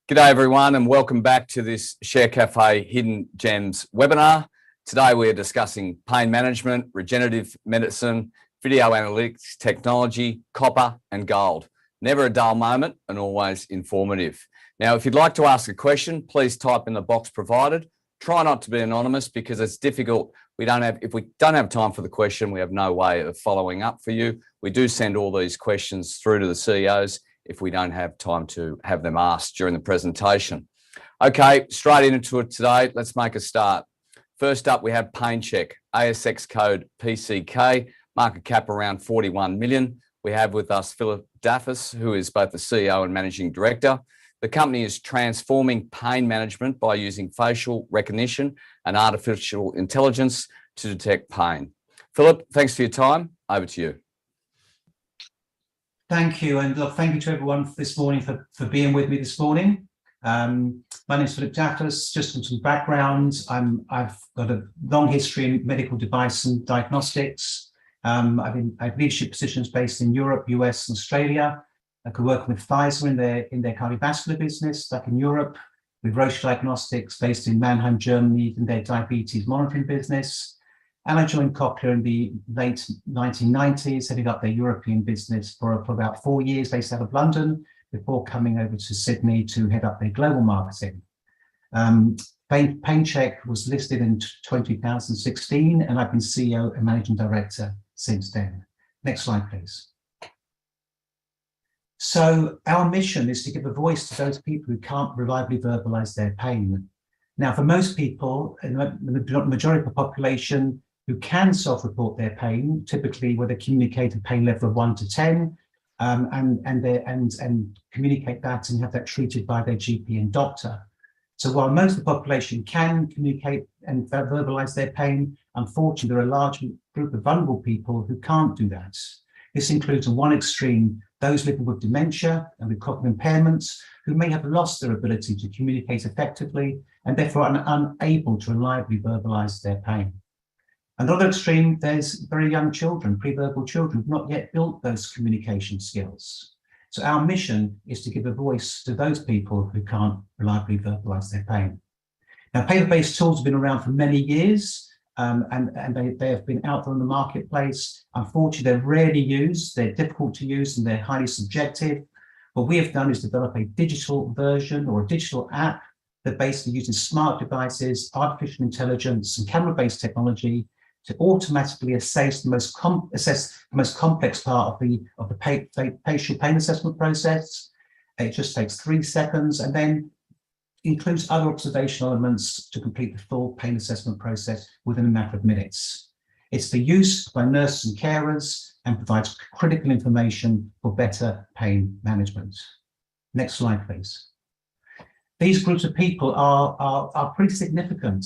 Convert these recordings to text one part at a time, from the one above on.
G'day everyone and welcome back to this Share Cafe Hidden Gems webinar. Today we're discussing pain management, regenerative medicine, video analytics technology, copper and gold. Never a dull moment and always informative. Now if you'd like to ask a question, please type in the box provided. Try not to be anonymous because it's difficult. If we don't have time for the question, we have no way of following up for you. We do send all these questions through to the CEOs if we don't have time to have them asked during the presentation. Okay, straight into it today. Let's make a start. First up, we have PainChek, ASX code PCK, market cap around 41 million. We have with us Philip Daffas, who is both the CEO and Managing Director. The company is transforming pain management by using facial recognition and artificial intelligence to detect pain. Philip, thanks for your time. Over to you. Thank you, and look, thank you to everyone this morning for being with me this morning. My name is Philip Daffas. Just some background, I've got a long history in medical device and diagnostics. I've had leadership positions based in Europe, US, and Australia. I could work with Pfizer in their cardiovascular business back in Europe, with Roche Diagnostics based in Mannheim, Germany, in their diabetes monitoring business. And I joined Cochlear in the late 1990s, heading up their European business for about 4 years based out of London, before coming over to Sydney to head up their global marketing. PainChek was listed in 2016, and I've been CEO and Managing Director since then. Next slide, please. So our mission is to give a voice to those people who can't reliably verbalize their pain. Now, for most people, the majority of the population who can self-report their pain, typically with a communicated pain level of 1 to 10, and communicate that and have that treated by their GP and doctor. So while most of the population can communicate and verbalize their pain, unfortunately, there are a large group of vulnerable people who can't do that. This includes, on one extreme, those living with dementia and with cognitive impairments who may have lost their ability to communicate effectively and therefore are unable to reliably verbalize their pain. Another extreme, there's very young children, pre-verbal children, who've not yet built those communication skills. So our mission is to give a voice to those people who can't reliably verbalize their pain. Now, paper-based tools have been around for many years, and they have been out there in the marketplace. Unfortunately, they're rarely used, they're difficult to use, and they're highly subjective. What we have done is develop a digital version or a digital app that basically uses smart devices, artificial intelligence, and camera-based technology to automatically assess the most complex part of the facial pain assessment process. It just takes 3 seconds and then includes other observational elements to complete the full pain assessment process within a matter of minutes. It's for use by nurses and carers and provides critical information for better pain management. Next slide, please. These groups of people are pretty significant.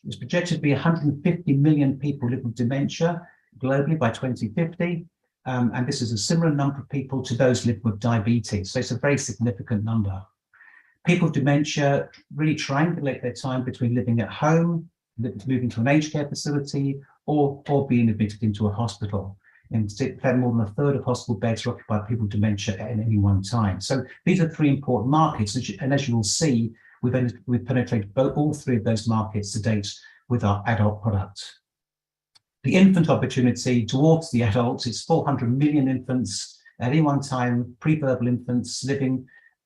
It's projected to be 150 million people living with dementia globally by 2050. And this is a similar number of people to those living with diabetes. So it's a very significant number. People with dementia really triangulate their time between living at home, moving to an aged care facility, or being admitted into a hospital. In fact, more than a third of hospital beds are occupied by people with dementia at any one time. So these are 3 important markets, and as you will see, we've penetrated all 3 of those markets to date with our adult product. The infant opportunity towards the adults, it's 400 million infants at any one time, pre-verbal infants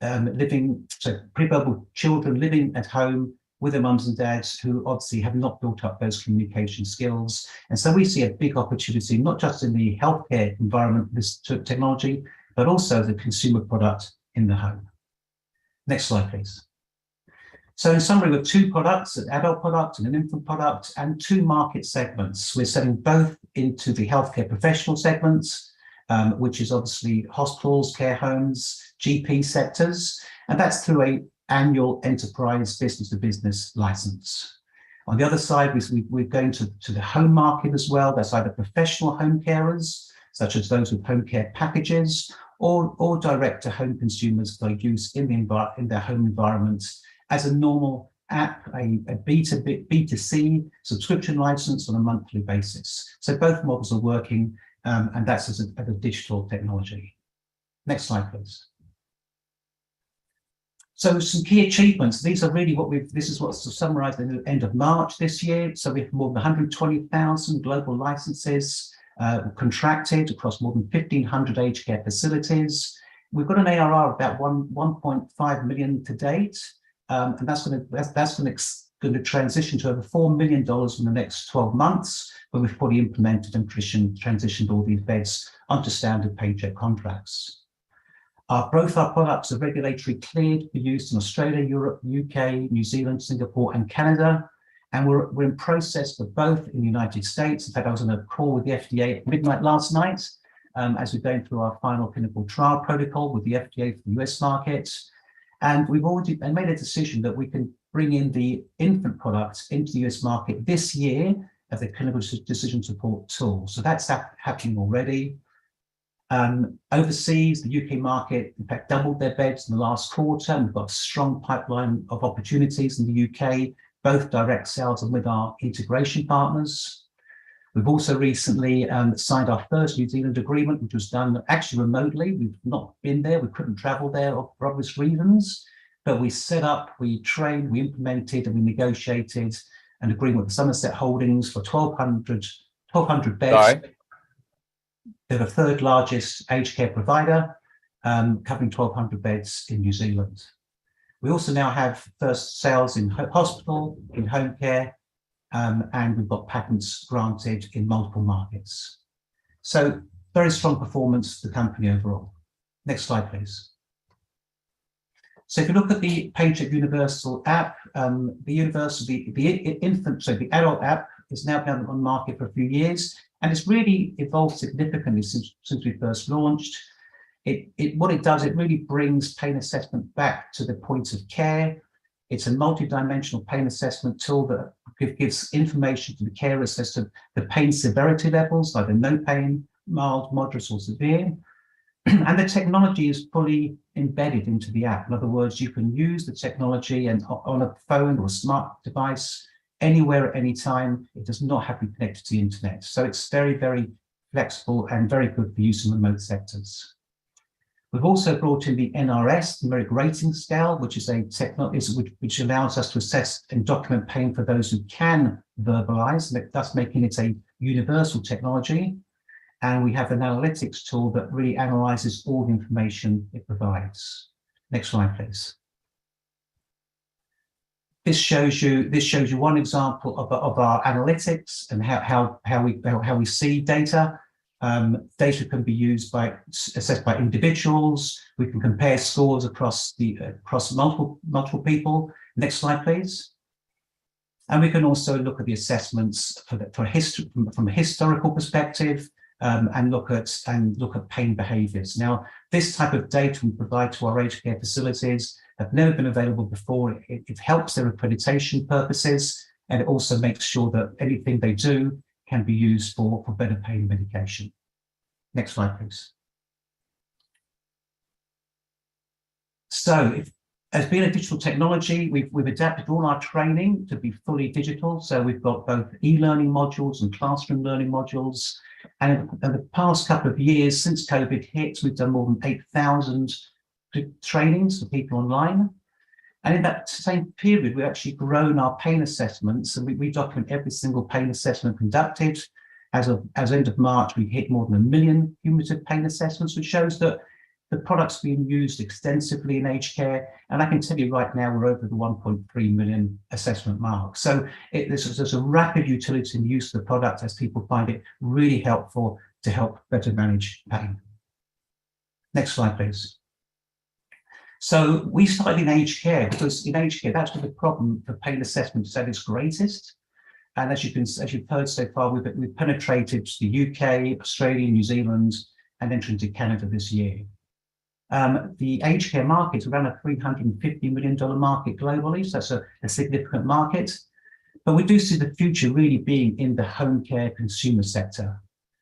pre-verbal children living at home with their mums and dads who obviously have not built up those communication skills. And so we see a big opportunity, not just in the healthcare environment, this technology, but also as a consumer product in the home. Next slide, please. So in summary, we have 2 products, an adult product and an infant product, and 2 market segments. We're selling both into the healthcare professional segments, which is obviously hospitals, care homes, GP sectors, and that's through an annual enterprise business-to-business license. On the other side, we're going to the home market as well. That's either professional home carers, such as those with home care packages, or direct-to-home consumers for use in their home environments as a normal app, a B2C subscription license on a monthly basis. So both models are working, and that's as a digital technology. Next slide, please. So some key achievements. These are really this is what's summarized at the end of March this year. So we have more than 120,000 global licenses contracted across more than 1,500 aged care facilities. We've got an ARR of about 1.5 million to date, and that's going to transition to over $4 million in the next 12 months when we've fully implemented and transitioned all these beds onto standard PainChek contracts. Both our products are regulatory cleared for use in Australia, Europe, UK, New Zealand, Singapore, and Canada. And we're in process for both in the United States. In fact, I was on a call with the FDA at midnight last night as we're going through our final clinical trial protocol with the FDA for the US market. And we've already made a decision that we can bring in the infant products into the US market this year as a clinical decision support tool. So that's happening already. Overseas, the UK market, in fact, doubled their beds in the last quarter. And we've got a strong pipeline of opportunities in the UK, both direct sales and with our integration partners. We've also recently signed our first New Zealand agreement, which was done actually remotely. We've not been there. We couldn't travel there for obvious reasons. But we set up, we trained, we implemented, and we negotiated an agreement with Somerset Holdings for 1,200 beds. Sorry. They're the third largest aged care provider, covering 1,200 beds in New Zealand. We also now have first sales in hospital, in home care, and we've got patents granted in multiple markets. So very strong performance for the company overall. Next slide, please. So if you look at the PainChek Universal app, the adult app is now been on the market for a few years, and it's really evolved significantly since we first launched. What it does, it really brings pain assessment back to the point of care. It's a multi-dimensional pain assessment tool that gives information to the carers as to the pain severity levels, either no pain, mild, moderate, or severe. And the technology is fully embedded into the app. In other words, you can use the technology and on a phone or a smart device anywhere at any time. It does not have to be connected to the internet. So it's very, very flexible and very good for use in remote sectors. We've also brought in the NRS, numeric rating scale, which is a technology which allows us to assess and document pain for those who can verbalize, thus making it a universal technology. And we have an analytics tool that really analyzes all the information it provides. Next slide, please. This shows you one example of our analytics and how we see data. Data can be assessed by individuals. We can compare scores across multiple people. Next slide, please. And we can also look at the assessments from a historical perspective. And look at pain behaviours. Now, this type of data we provide to our aged care facilities have never been available before. It helps their accreditation purposes, and it also makes sure that anything they do can be used for better pain medication. Next slide, please. So, as being a digital technology, we've adapted all our training to be fully digital. So we've got both e-learning modules and classroom learning modules. And in the past couple of years, since COVID hit, we've done more than 8,000 trainings for people online. And in that same period, we've actually grown our pain assessments, and we document every single pain assessment conducted. As end of March, we hit more than 1 million cumulative pain assessments, which shows that the product's being used extensively in aged care. And I can tell you right now, we're over the 1.3 million assessment mark. So there's a rapid utility in the use of the product as people find it really helpful to help better manage pain. Next slide, please. So we started in aged care because in aged care, that's where the problem for pain assessment is at its greatest. And as you've heard so far, we've penetrated the UK, Australia, New Zealand, and entered into Canada this year. The aged care market is around a $350 million market globally, so that's a significant market. But we do see the future really being in the home care consumer sector.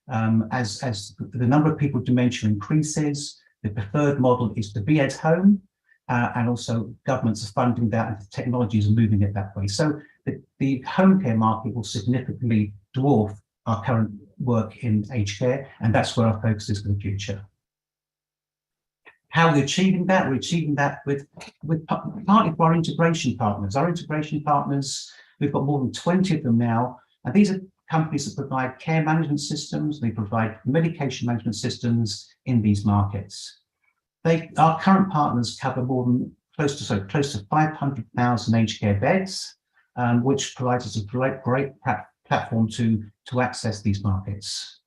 As the number of people with dementia increases, the preferred model is to be at home, and also governments are funding that and the technologies are moving it that way. So the home care market will significantly dwarf our current work in aged care, and that's where our focus is for the future. How are we achieving that? We're achieving that with partly for our integration partners. Our integration partners, we've got more than 20 of them now, and these are companies that provide care management systems. They provide medication management systems in these markets. Our current partners cover more than close to 500,000 aged care beds, which provides us a great platform to access these markets.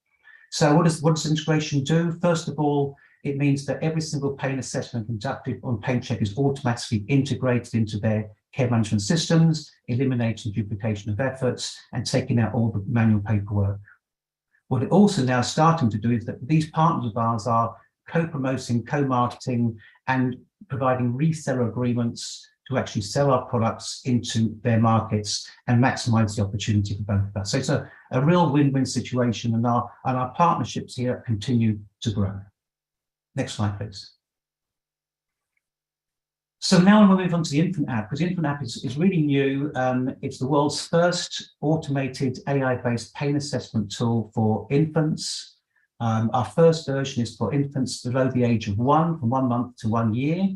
So what does integration do? First of all, it means that every single pain assessment conducted on PainChek is automatically integrated into their care management systems, eliminating duplication of efforts and taking out all the manual paperwork. What it also now starting to do is that these partners of ours are co-promoting, co-marketing, and providing reseller agreements to actually sell our products into their markets and maximize the opportunity for both of us. So it's a real win-win situation, and our partnerships here continue to grow. Next slide, please. So now we'll move on to the Infant app, because the Infant app is really new. It's the world's first automated AI-based pain assessment tool for infants. Our first version is for infants below the age of 1, from 1 month to 1 year,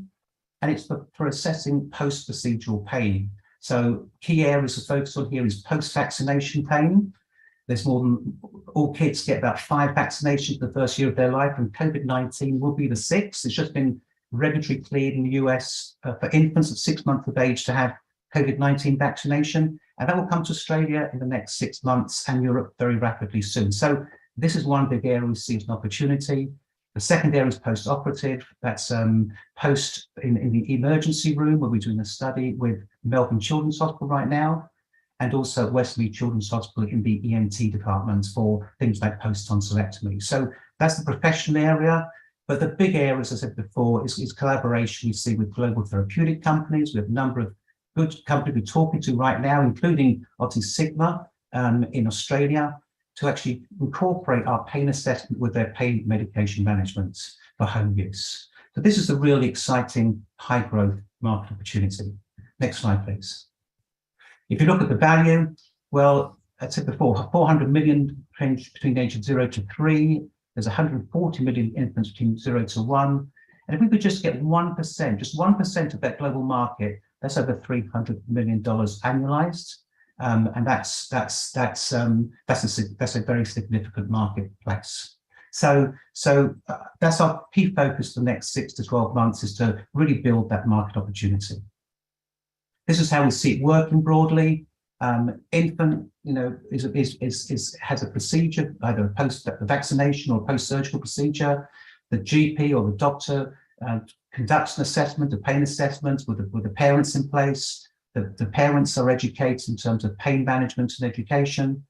and it's for assessing post-procedural pain. So key areas to focus on here is post-vaccination pain. There's more than all kids get about 5 vaccinations the first year of their life, and COVID-19 will be the 6th. It's just been regulatory cleared in the US for infants at 6 months of age to have COVID-19 vaccination, and that will come to Australia in the next 6 months and Europe very rapidly soon. So this is one big area we see as an opportunity. The second area is post-operative. That's post in the emergency room, where we're doing a study with Melbourne Children's Hospital right now, and also Wesley Children's Hospital in the ENT departments for things like post-tonsillectomy. So that's the professional area. But the big area, as I said before, is collaboration we see with global therapeutic companies. We have a number of good companies we're talking to right now, including obviously Sigma in Australia, to actually incorporate our pain assessment with their pain medication management for home use. So this is a really exciting high growth market opportunity. Next slide, please. If you look at the value, well, I said before, 400 million between the age of 0 to 3. There's 140 million infants between 0 to 1. And if we could just get 1%, just 1% of that global market, that's over $300 million annualized. And that's a very significant marketplace. So that's our key focus for the next 6 to 12 months, is to really build that market opportunity. This is how we see it working broadly. Infant, has a procedure, either a post-vaccination or post-surgical procedure. The GP or the doctor conducts an assessment, a pain assessment with the parents in place. The parents are educated in terms of pain management and education.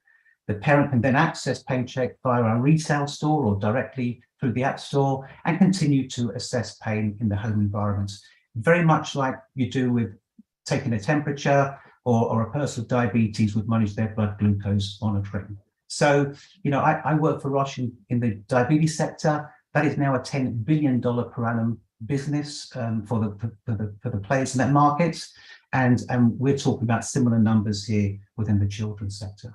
The parent can then access PainChek via our retail store or directly through the App Store and continue to assess pain in the home environment. Very much like you do with taking a temperature, or a person with diabetes would manage their blood glucose monitoring. So, I work for Roche in the diabetes sector. That is now a $10 billion per annum business for the players in that market. And we're talking about similar numbers here within the children's sector.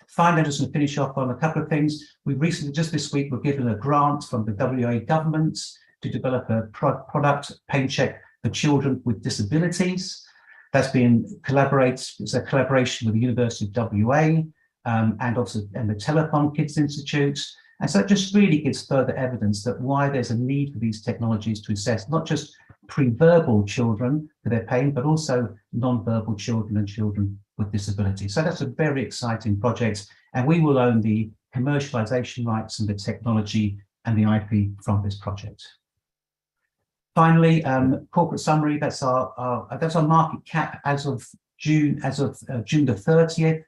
Finally, I'm just going to finish off on a couple of things. We recently, just this week, were given a grant from the WA government to develop a product, PainChek, for children with disabilities. That's been it's a collaboration with the University of WA and the Telethon Kids Institute. And so it just really gives further evidence that why there's a need for these technologies to assess not just pre-verbal children for their pain, but also non-verbal children and children with disabilities. So that's a very exciting project, and we will own the commercialization rights and the technology and the IP from this project. Finally, corporate summary. That's our market cap as of June the 30th,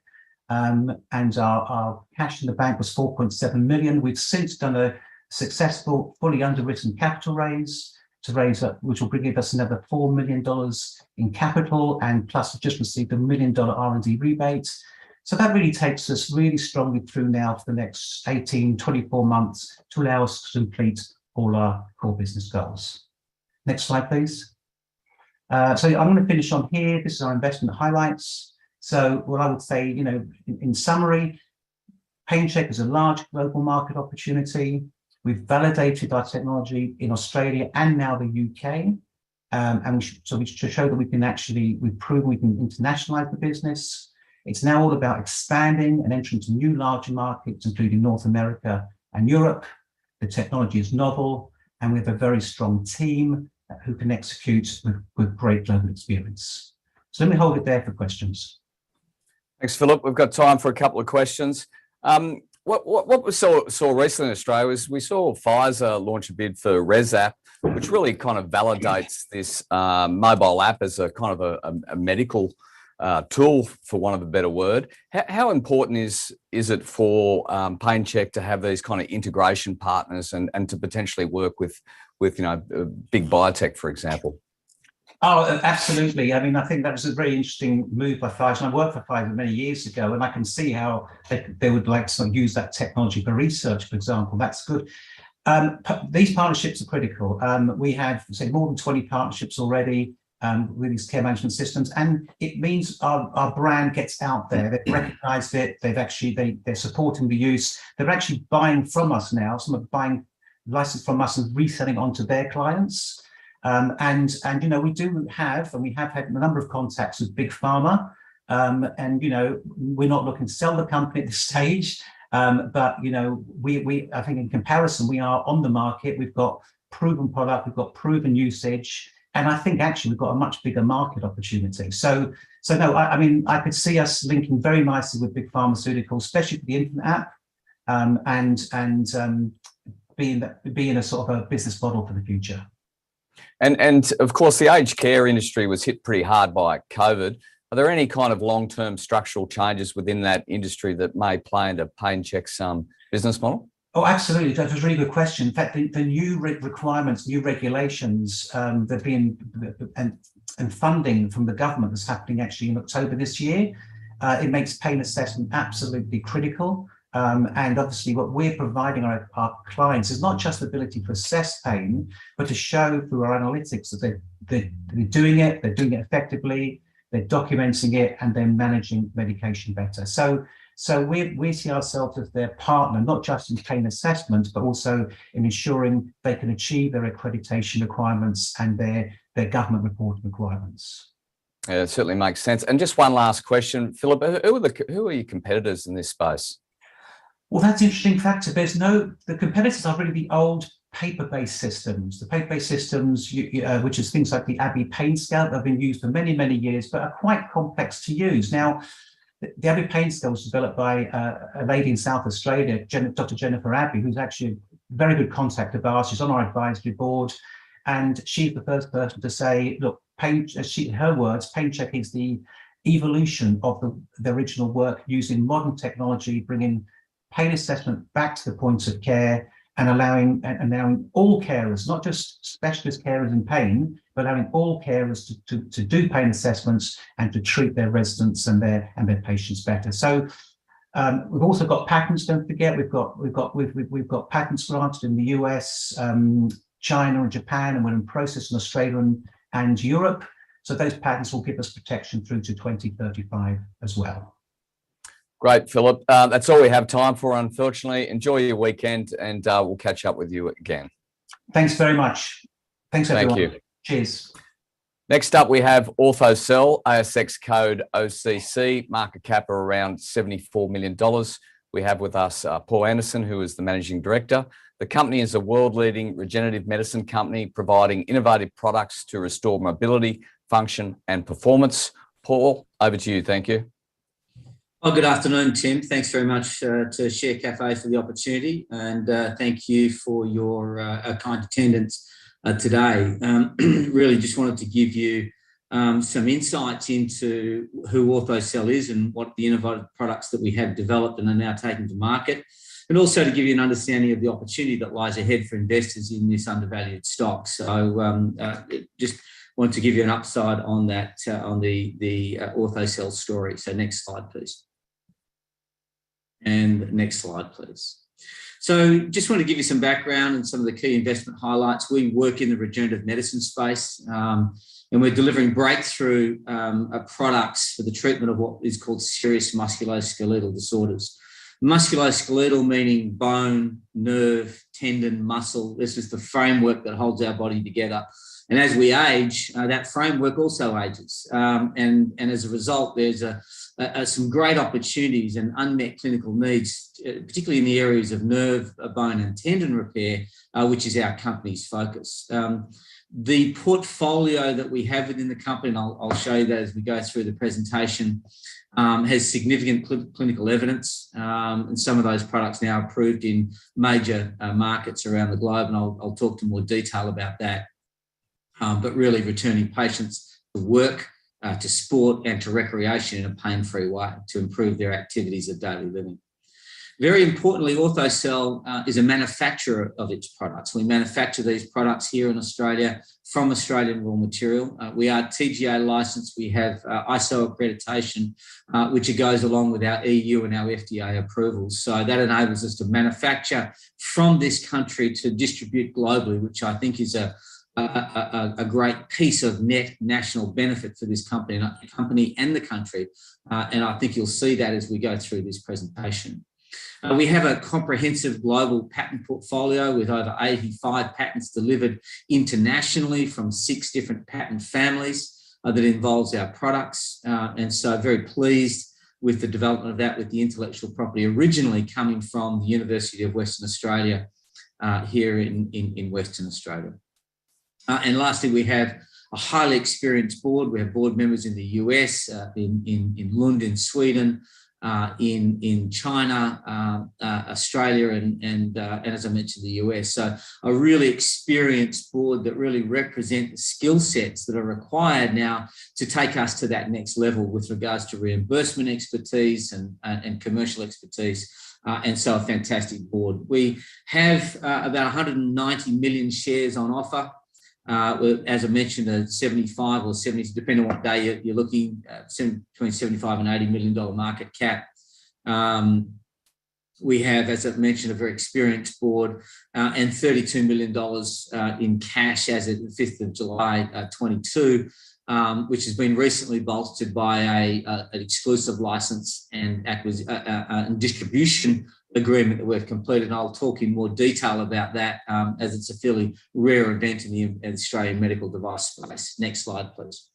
and our cash in the bank was 4.7 million. We've since done a successful, fully underwritten capital raise which will bring us another $4 million in capital, and plus just received $1 million R&D rebate. So that really takes us really strongly through now for the next 18, 24 months to allow us to complete all our core business goals. Next slide, please. So I'm going to finish on here. This is our investment highlights. So what I would say, in summary, PainChek is a large global market opportunity. We've validated our technology in Australia and now the UK. So we should show that we've proven we can internationalize the business. It's now all about expanding and entering into new larger markets, including North America and Europe. The technology is novel, and we have a very strong team who can execute with great global experience. So let me hold it there for questions. Thanks, Philip. We've got time for a couple of questions. What we saw recently in Australia was we saw Pfizer launch a bid for ResApp, which really kind of validates this mobile app as a kind of a medical tool, for want of a better word. How important is it for PainChek to have these kind of integration partners and to potentially work with big biotech, for example? Oh, absolutely. I mean, I think that was a very interesting move by Pfizer. I worked for Pfizer many years ago, and I can see how they would like to use that technology for research, for example. That's good. These partnerships are critical. We have, say, more than 20 partnerships already with these care management systems, and it means our brand gets out there. They've recognized it. They're supporting the use. They're actually buying from us now. Some are buying license from us and reselling onto their clients. And we have had a number of contacts with big pharma, and we're not looking to sell the company at this stage, but I think in comparison we are on the market. We've got proven product, we've got proven usage, and I think actually we've got a much bigger market opportunity. So no, I mean, I could see us linking very nicely with big pharmaceuticals, especially for the infant app, and being a sort of a business model for the future. And of course, the aged care industry was hit pretty hard by COVID. Are there any kind of long-term structural changes within that industry that may play into PainChek's business model? Oh, absolutely. That was a really good question. In fact, the new requirements, new regulations, they've been and funding from the government that's happening actually in October this year. It makes pain assessment absolutely critical. And obviously what we're providing our clients is not just the ability to assess pain, but to show through our analytics that they're doing it effectively, they're documenting it, and they're managing medication better. So we see ourselves as their partner, not just in pain assessment, but also in ensuring they can achieve their accreditation requirements and their government reporting requirements. Yeah, it certainly makes sense. And just one last question, Philip, who are your competitors in this space? Well, that's an interesting factor. The competitors are really the old paper-based systems. The paper-based systems, which is things like the Abbey pain scale, that have been used for many, many years, but are quite complex to use. Now, the Abbey pain scale was developed by a lady in South Australia, Dr. Jennifer Abbey, who's actually a very good contact of ours. She's on our advisory board, and she's the first person to say, look, her words, PainChek is the evolution of the original work using modern technology, bringing pain assessment back to the points of care and allowing all carers, not just specialist carers in pain, but allowing all carers to do pain assessments and to treat their residents and their patients better. So we've also got patents. Don't forget, we've got patents granted in the US, China, and Japan, and we're in process in Australia and Europe. So those patents will give us protection through to 2035 as well. Great, Philip. That's all we have time for, unfortunately. Enjoy your weekend, and we'll catch up with you again. Thanks very much. Thanks, everyone. Thank you. Cheers. Next up, we have Orthocell, ASX code OCC, market cap of around $74 million. We have with us Paul Anderson, who is the managing director. The company is a world-leading regenerative medicine company providing innovative products to restore mobility, function, and performance. Paul, over to you. Thank you. Well, good afternoon, Tim. Thanks very much to Share Cafe for the opportunity, and thank you for your kind attendance today. Really just wanted to give you some insights into who Orthocell is and what the innovative products that we have developed and are now taking to market, and also to give you an understanding of the opportunity that lies ahead for investors in this undervalued stock. So just want to give you an upside on that, on the Orthocell story. So next slide, please. And next slide, please. So just want to give you some background and some of the key investment highlights. We work in the regenerative medicine space, and we're delivering breakthrough products for the treatment of what is called serious musculoskeletal disorders. Musculoskeletal meaning bone, nerve, tendon, muscle. This is the framework that holds our body together. And as we age, that framework also ages. And as a result, there's some great opportunities and unmet clinical needs, particularly in the areas of nerve, bone and tendon repair, which is our company's focus. The portfolio that we have within the company, and I'll show you that as we go through the presentation, has significant clinical evidence, and some of those products now approved in major markets around the globe, and I'll talk to more detail about that. But really returning patients to work, to sport and to recreation in a pain-free way to improve their activities of daily living. Very importantly, Orthocell is a manufacturer of its products. We manufacture these products here in Australia from Australian raw material. We are TGA licensed. We have ISO accreditation, which goes along with our EU and our FDA approvals. So that enables us to manufacture from this country to distribute globally, which I think is a great piece of net national benefit for this company and the country. And I think you'll see that as we go through this presentation. We have a comprehensive global patent portfolio with over 85 patents delivered internationally from 6 different patent families that involves our products. And so very pleased with the development of that, with the intellectual property originally coming from the University of Western Australia here in Western Australia. And lastly, we have a highly experienced board. We have board members in the US, in Lund in Sweden, in China, Australia, and as I mentioned, the US. So a really experienced board that really represent the skill sets that are required now to take us to that next level with regards to reimbursement expertise and commercial expertise. And so a fantastic board. We have about 190 million shares on offer. As I mentioned, a 75 or 70, depending on what day you're looking, between 75 and $80 million market cap. We have, as I've mentioned, a very experienced board and $32 million in cash as of the 5th of July 22, which has been recently bolstered by an exclusive license and distribution agreement that we've completed, and I'll talk in more detail about that as it's a fairly rare event in the Australian medical device space. Next slide, please.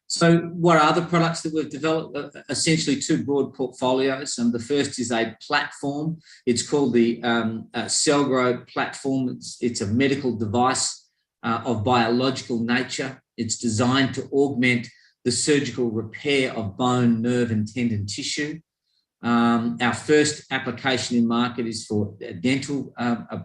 So what are the products that we've developed? Essentially 2 broad portfolios. The first is a platform. It's called the CellGrow platform. It's a medical device of biological nature. It's designed to augment the surgical repair of bone, nerve and tendon tissue. Our first application in market is for dental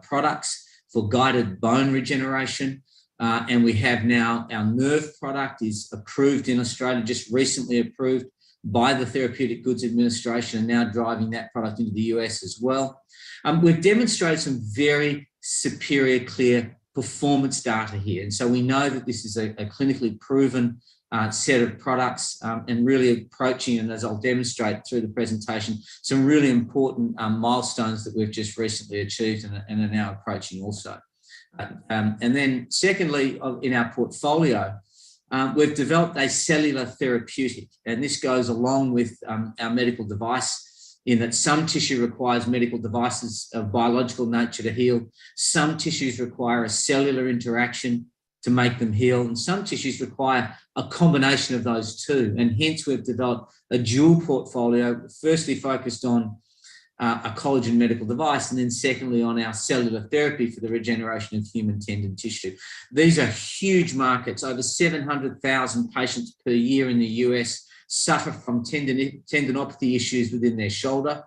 products for guided bone regeneration. And we have now our nerve product is approved in Australia, just recently approved by the Therapeutic Goods Administration, and now driving that product into the US as well. We've demonstrated some very superior, clear performance data here. And so we know that this is a clinically proven set of products and really approaching, and as I'll demonstrate through the presentation, some really important milestones that we've just recently achieved and are now approaching also. And then secondly, in our portfolio, we've developed a cellular therapeutic, and this goes along with our medical device in that some tissue requires medical devices of biological nature to heal. Some tissues require a cellular interaction to make them heal, and some tissues require a combination of those two. And hence we've developed a dual portfolio, firstly focused on a collagen medical device, and then secondly on our cellular therapy for the regeneration of human tendon tissue. These are huge markets. Over 700,000 patients per year in the US suffer from tendinopathy issues within their shoulder.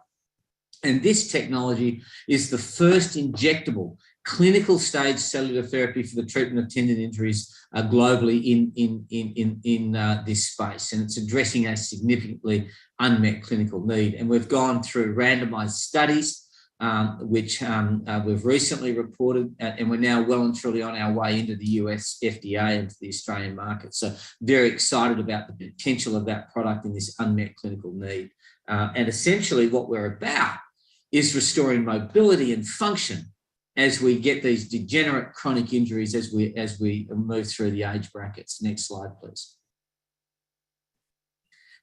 And this technology is the first injectable clinical stage cellular therapy for the treatment of tendon injuries globally in this space. And it's addressing a significantly unmet clinical need. And we've gone through randomized studies, which we've recently reported, and we're now well and truly on our way into the US FDA and to the Australian market. So very excited about the potential of that product in this unmet clinical need. And essentially what we're about is restoring mobility and function as we get these degenerate chronic injuries as we move through the age brackets. Next slide, please.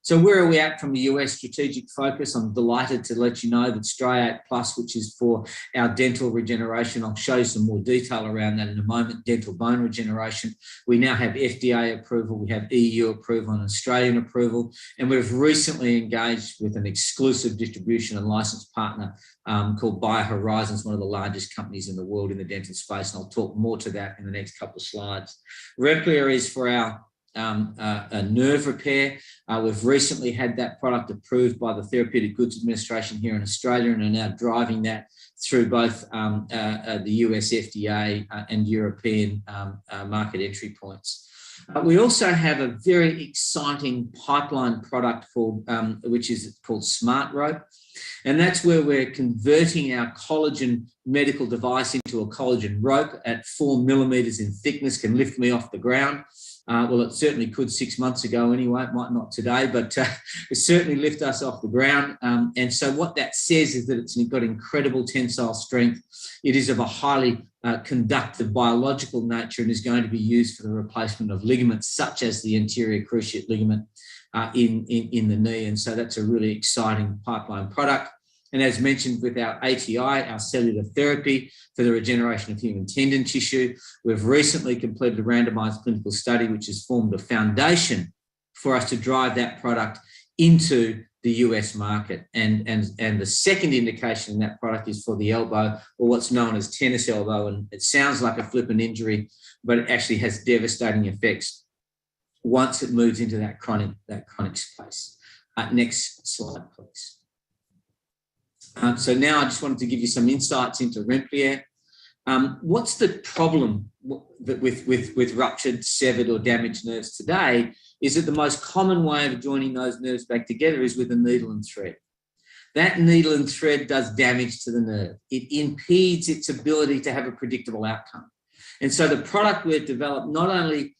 So where are we at from the US strategic focus? I'm delighted to let you know that Striate Plus, which is for our dental regeneration, I'll show you some more detail around that in a moment, dental bone regeneration. We now have FDA approval, we have EU approval and Australian approval, and we've recently engaged with an exclusive distribution and license partner called BioHorizons, one of the largest companies in the world in the dental space, and I'll talk more to that in the next couple of slides. Replier is for our a nerve repair. We've recently had that product approved by the Therapeutic Goods Administration here in Australia and are now driving that through both the US FDA and European market entry points. We also have a very exciting pipeline product called, which is called Smart Rope. And that's where we're converting our collagen medical device into a collagen rope at 4 millimeters in thickness, can lift me off the ground. Well, it certainly could 6 months ago anyway, it might not today, but it certainly lift us off the ground. And so what that says is that it's got incredible tensile strength. It is of a highly conductive biological nature and is going to be used for the replacement of ligaments such as the anterior cruciate ligament in the knee. And so that's a really exciting pipeline product. And as mentioned with our ATI, our cellular therapy for the regeneration of human tendon tissue, we've recently completed a randomized clinical study, which has formed a foundation for us to drive that product into the US market. And the second indication in that product is for the elbow, or what's known as tennis elbow. And it sounds like a flippant injury, but it actually has devastating effects once it moves into that chronic space. Next slide, please. So now I just wanted to give you some insights into Replier. What's the problem with ruptured, severed or damaged nerves today is that the most common way of joining those nerves back together is with a needle and thread. That needle and thread does damage to the nerve. It impedes its ability to have a predictable outcome. And so the product we've developed not only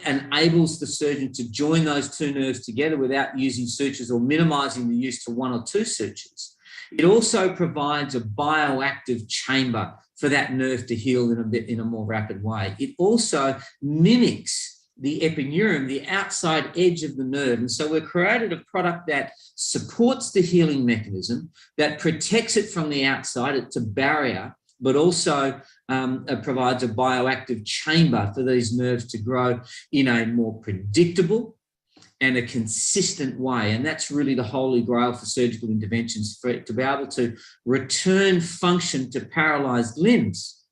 enables the surgeon to join those two nerves together without using sutures or minimizing the use to one or two sutures, it also provides a bioactive chamber for that nerve to heal in a more rapid way. It also mimics the epineurum, the outside edge of the nerve. And so we've created a product that supports the healing mechanism, that protects it from the outside. It's a barrier, but also provides a bioactive chamber for these nerves to grow in a more predictable and a consistent way. And that's really the holy grail for surgical interventions, for it to be able to return function to paralyzed limbs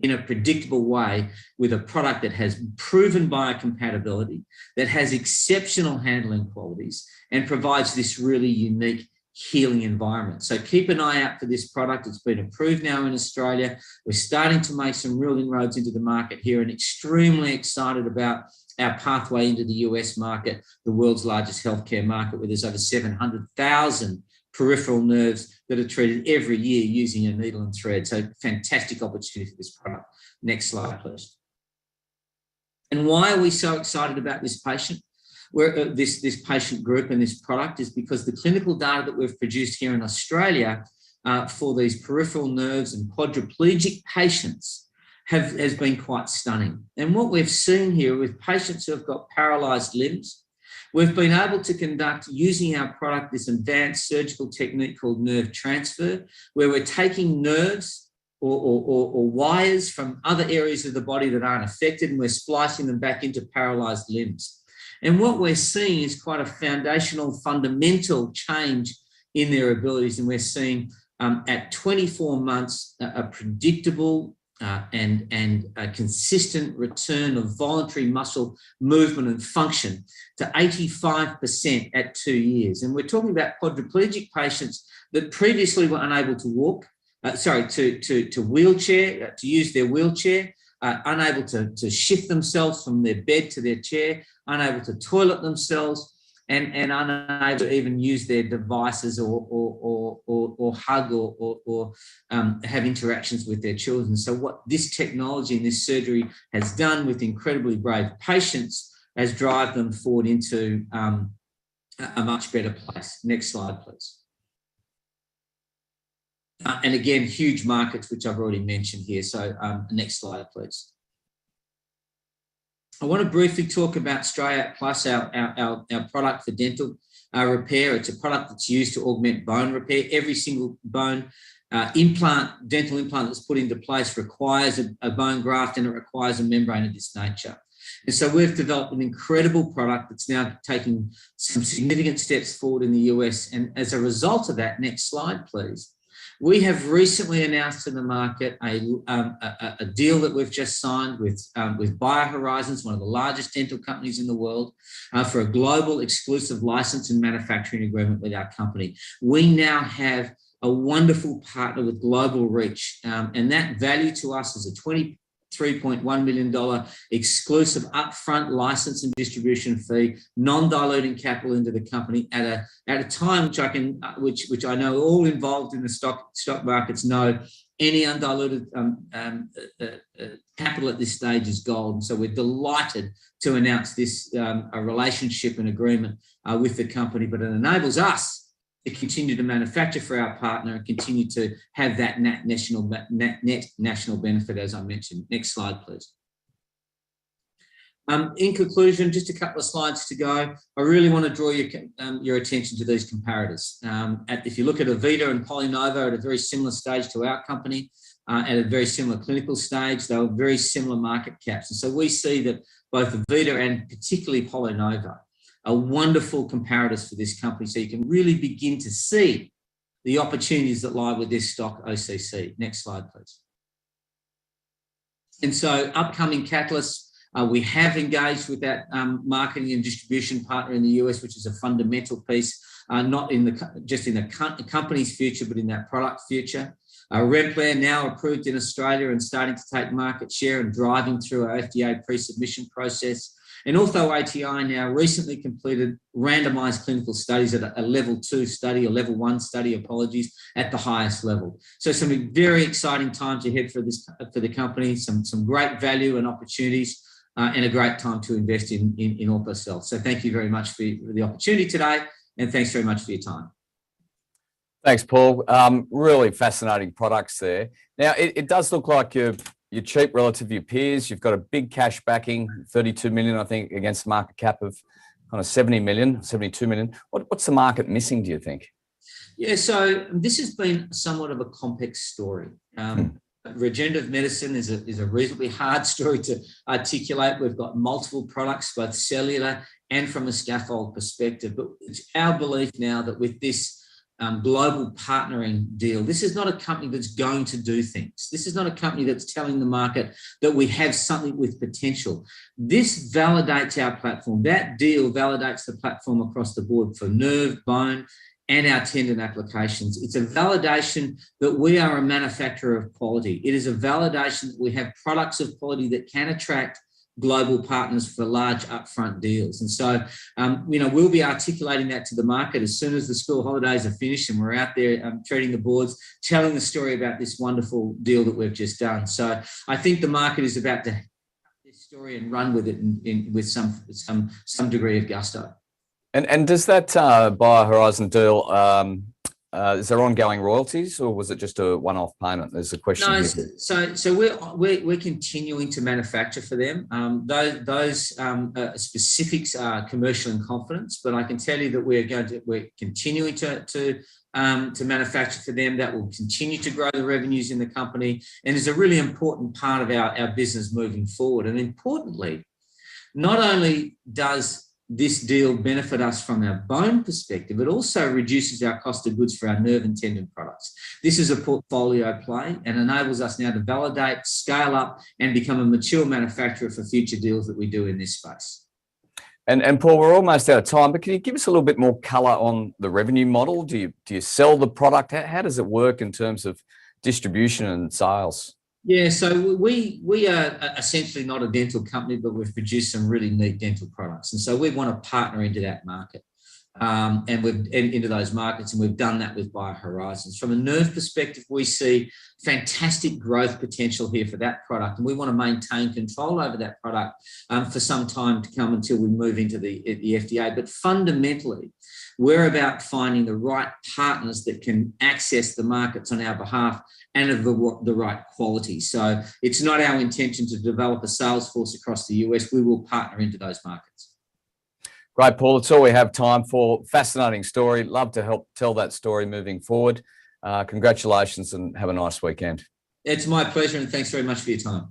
in a predictable way with a product that has proven biocompatibility, that has exceptional handling qualities, and provides this really unique healing environment. So keep an eye out for this product. It's been approved now in Australia. We're starting to make some real inroads into the market here and extremely excited about our pathway into the US market, the world's largest healthcare market, where there's over 700,000 peripheral nerves that are treated every year using a needle and thread. So fantastic opportunity for this product. Next slide, please. And why are we so excited about this patient? This patient group and this product is because the clinical data that we've produced here in Australia for these peripheral nerves and quadriplegic patients has been quite stunning. And what we've seen here with patients who have got paralyzed limbs, we've been able to conduct, using our product, this advanced surgical technique called nerve transfer, where we're taking nerves or wires from other areas of the body that aren't affected, and we're splicing them back into paralyzed limbs. And what we're seeing is quite a foundational, fundamental change in their abilities. And we're seeing at 24 months a predictable and a consistent return of voluntary muscle movement and function to 85% at 2 years. And we're talking about quadriplegic patients that previously were unable to walk, to wheelchair, to use their wheelchair, unable to shift themselves from their bed to their chair, unable to toilet themselves, and unable to even use their devices or hug or have interactions with their children. So what this technology and this surgery has done with incredibly brave patients has driven them forward into a much better place. Next slide, please. And again, huge markets, which I've already mentioned here. So next slide, please. I want to briefly talk about Strayac Plus, our product for dental repair. It's a product that's used to augment bone repair. Every single bone dental implant that's put into place requires a bone graft, and it requires a membrane of this nature. And so we've developed an incredible product that's now taking some significant steps forward in the US. And as a result of that, next slide, please. We have recently announced to the market a deal that we've just signed with BioHorizons, one of the largest dental companies in the world, for a global exclusive license and manufacturing agreement with our company. We now have a wonderful partner with global reach, and that value to us is a $23.1 million exclusive upfront license and distribution fee, non-diluting capital into the company at a time which I know all involved in the stock markets know any undiluted capital at this stage is gold. And so we're delighted to announce this a relationship and agreement with the company, but it enables us to continue to manufacture for our partner and continue to have that net national benefit, as I mentioned. Next slide, please. In conclusion, just a couple of slides to go. I really want to draw your attention to these comparators. If you look at Avita and PolyNovo at a very similar stage to our company, at a very similar clinical stage, they were very similar market caps. And so we see that both Avita and particularly PolyNovo are wonderful comparators for this company. So you can really begin to see the opportunities that lie with this stock OCC. Next slide, please. And so upcoming catalysts, we have engaged with that marketing and distribution partner in the US, which is a fundamental piece, not just in the company's future, but in that product future. Remplan now approved in Australia and starting to take market share and driving through our FDA pre-submission process. And OrthoATI now recently completed randomized clinical studies at a level 2 study, or level 1 study, apologies, at the highest level. So some very exciting times ahead for the company, some great value and opportunities, and a great time to invest in Orthocell. So thank you very much for the opportunity today, and thanks very much for your time. Thanks, Paul. Really fascinating products there. Now, it does look like you're cheap relative to your peers. You've got a big cash backing, 32 million, I think, against market cap of kind of 70 million, 72 million. What's the market missing, do you think? Yeah, so this has been somewhat of a complex story. Regenerative medicine is a reasonably hard story to articulate. We've got multiple products, both cellular and from a scaffold perspective. But it's our belief now that with this global partnering deal, this is not a company that's going to do things. This is not a company that's telling the market that we have something with potential. This validates our platform. That deal validates the platform across the board for nerve, bone, and our tendon applications. It's a validation that we are a manufacturer of quality. It is a validation that we have products of quality that can attract global partners for large upfront deals. And so, we'll be articulating that to the market as soon as the school holidays are finished and we're out there treating the boards, telling the story about this wonderful deal that we've just done. So I think the market is about to have this story and run with it with some degree of gusto. And does that BioHorizon deal, is there ongoing royalties, or was it just a one-off payment? There's a question. No, so we're continuing to manufacture for them. Those specifics are commercial in confidence, but I can tell you that we're continuing to manufacture for them. That will continue to grow the revenues in the company, and is a really important part of our business moving forward. And importantly, not only does this deal benefit us from our bone perspective, it also reduces our cost of goods for our nerve and tendon products. This is a portfolio play and enables us now to validate, scale up, and become a mature manufacturer for future deals that we do in this space. And Paul, we're almost out of time, but can you give us a little bit more colour on the revenue model? Do you sell the product? How does it work in terms of distribution and sales? Yeah, so we are essentially not a dental company, but we've produced some really neat dental products. And so we want to partner into that market. and we've into those markets, and we've done that with BioHorizons. From a nerve perspective, we see fantastic growth potential here for that product, and we want to maintain control over that product for some time to come until we move into the FDA. But fundamentally, we're about finding the right partners that can access the markets on our behalf and of the right quality. So it's not our intention to develop a sales force across the US. We will partner into those markets. Great, Paul. It's all we have time for. Fascinating story. Love to help tell that story moving forward. Congratulations and have a nice weekend. It's my pleasure, and thanks very much for your time.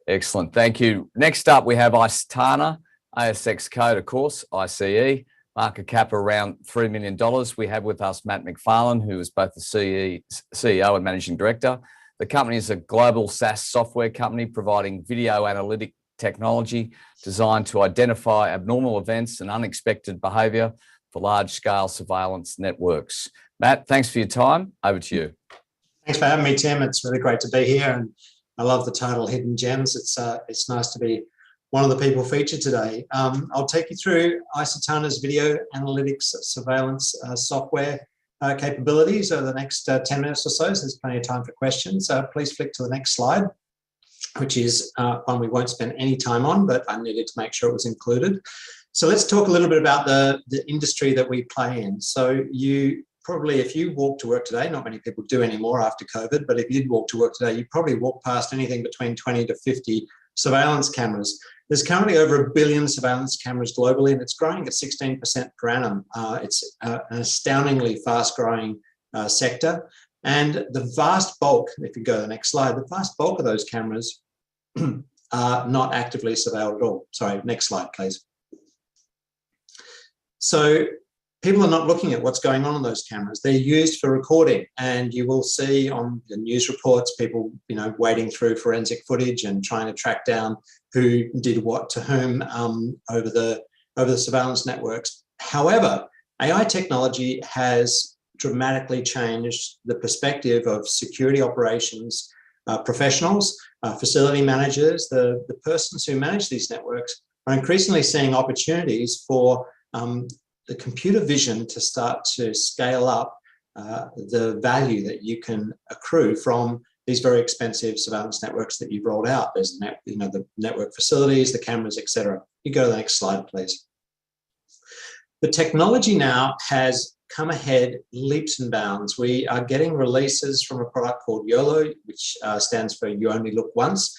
Excellent. Thank you. Next up, we have icetana, ASX code, of course, ICE, market cap around $3 million. We have with us Matt Macfarlane, who is both the CEO and Managing Director. The company is a global SaaS software company providing video analytic technology designed to identify abnormal events and unexpected behaviour for large-scale surveillance networks. Matt, thanks for your time. Over to you. Thanks for having me, Tim. It's really great to be here, and I love the title Hidden Gems. It's nice to be one of the people featured today. I'll take you through icetana's video analytics surveillance software capabilities over the next 10 minutes or so. So there's plenty of time for questions. Please flick to the next slide, which is one we won't spend any time on, but I needed to make sure it was included. So let's talk a little bit about the industry that we play in. So you probably, if you walk to work today, not many people do anymore after COVID, but if you did walk to work today, you'd probably walk past anything between 20 to 50 surveillance cameras. There's currently over 1 billion surveillance cameras globally, and it's growing at 16% per annum. It's an astoundingly fast-growing sector. And the vast bulk, if you go to the next slide, the vast bulk of those cameras are not actively surveilled at all. Sorry, next slide, please. So people are not looking at what's going on those cameras. They're used for recording, and you will see on the news reports people, wading through forensic footage and trying to track down who did what to whom over the surveillance networks. However, AI technology has dramatically changed the perspective of security operations professionals, facility managers, the persons who manage these networks are increasingly seeing opportunities for the computer vision to start to scale up the value that you can accrue from these very expensive surveillance networks that you've rolled out. There's the network facilities, the cameras, etc. You go to the next slide, please. The technology now has come ahead leaps and bounds. We are getting releases from a product called YOLO, which stands for You Only Look Once,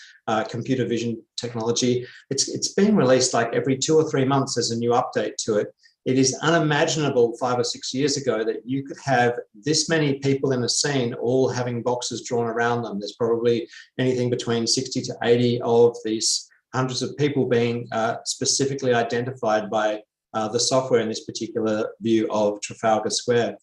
computer vision technology. It's being released like every 2 or 3 months. There's a new update to it. It is unimaginable 5 or 6 years ago that you could have this many people in a scene all having boxes drawn around them. There's probably anything between 60 to 80 of these hundreds of people being specifically identified by the software in this particular view of Trafalgar Square.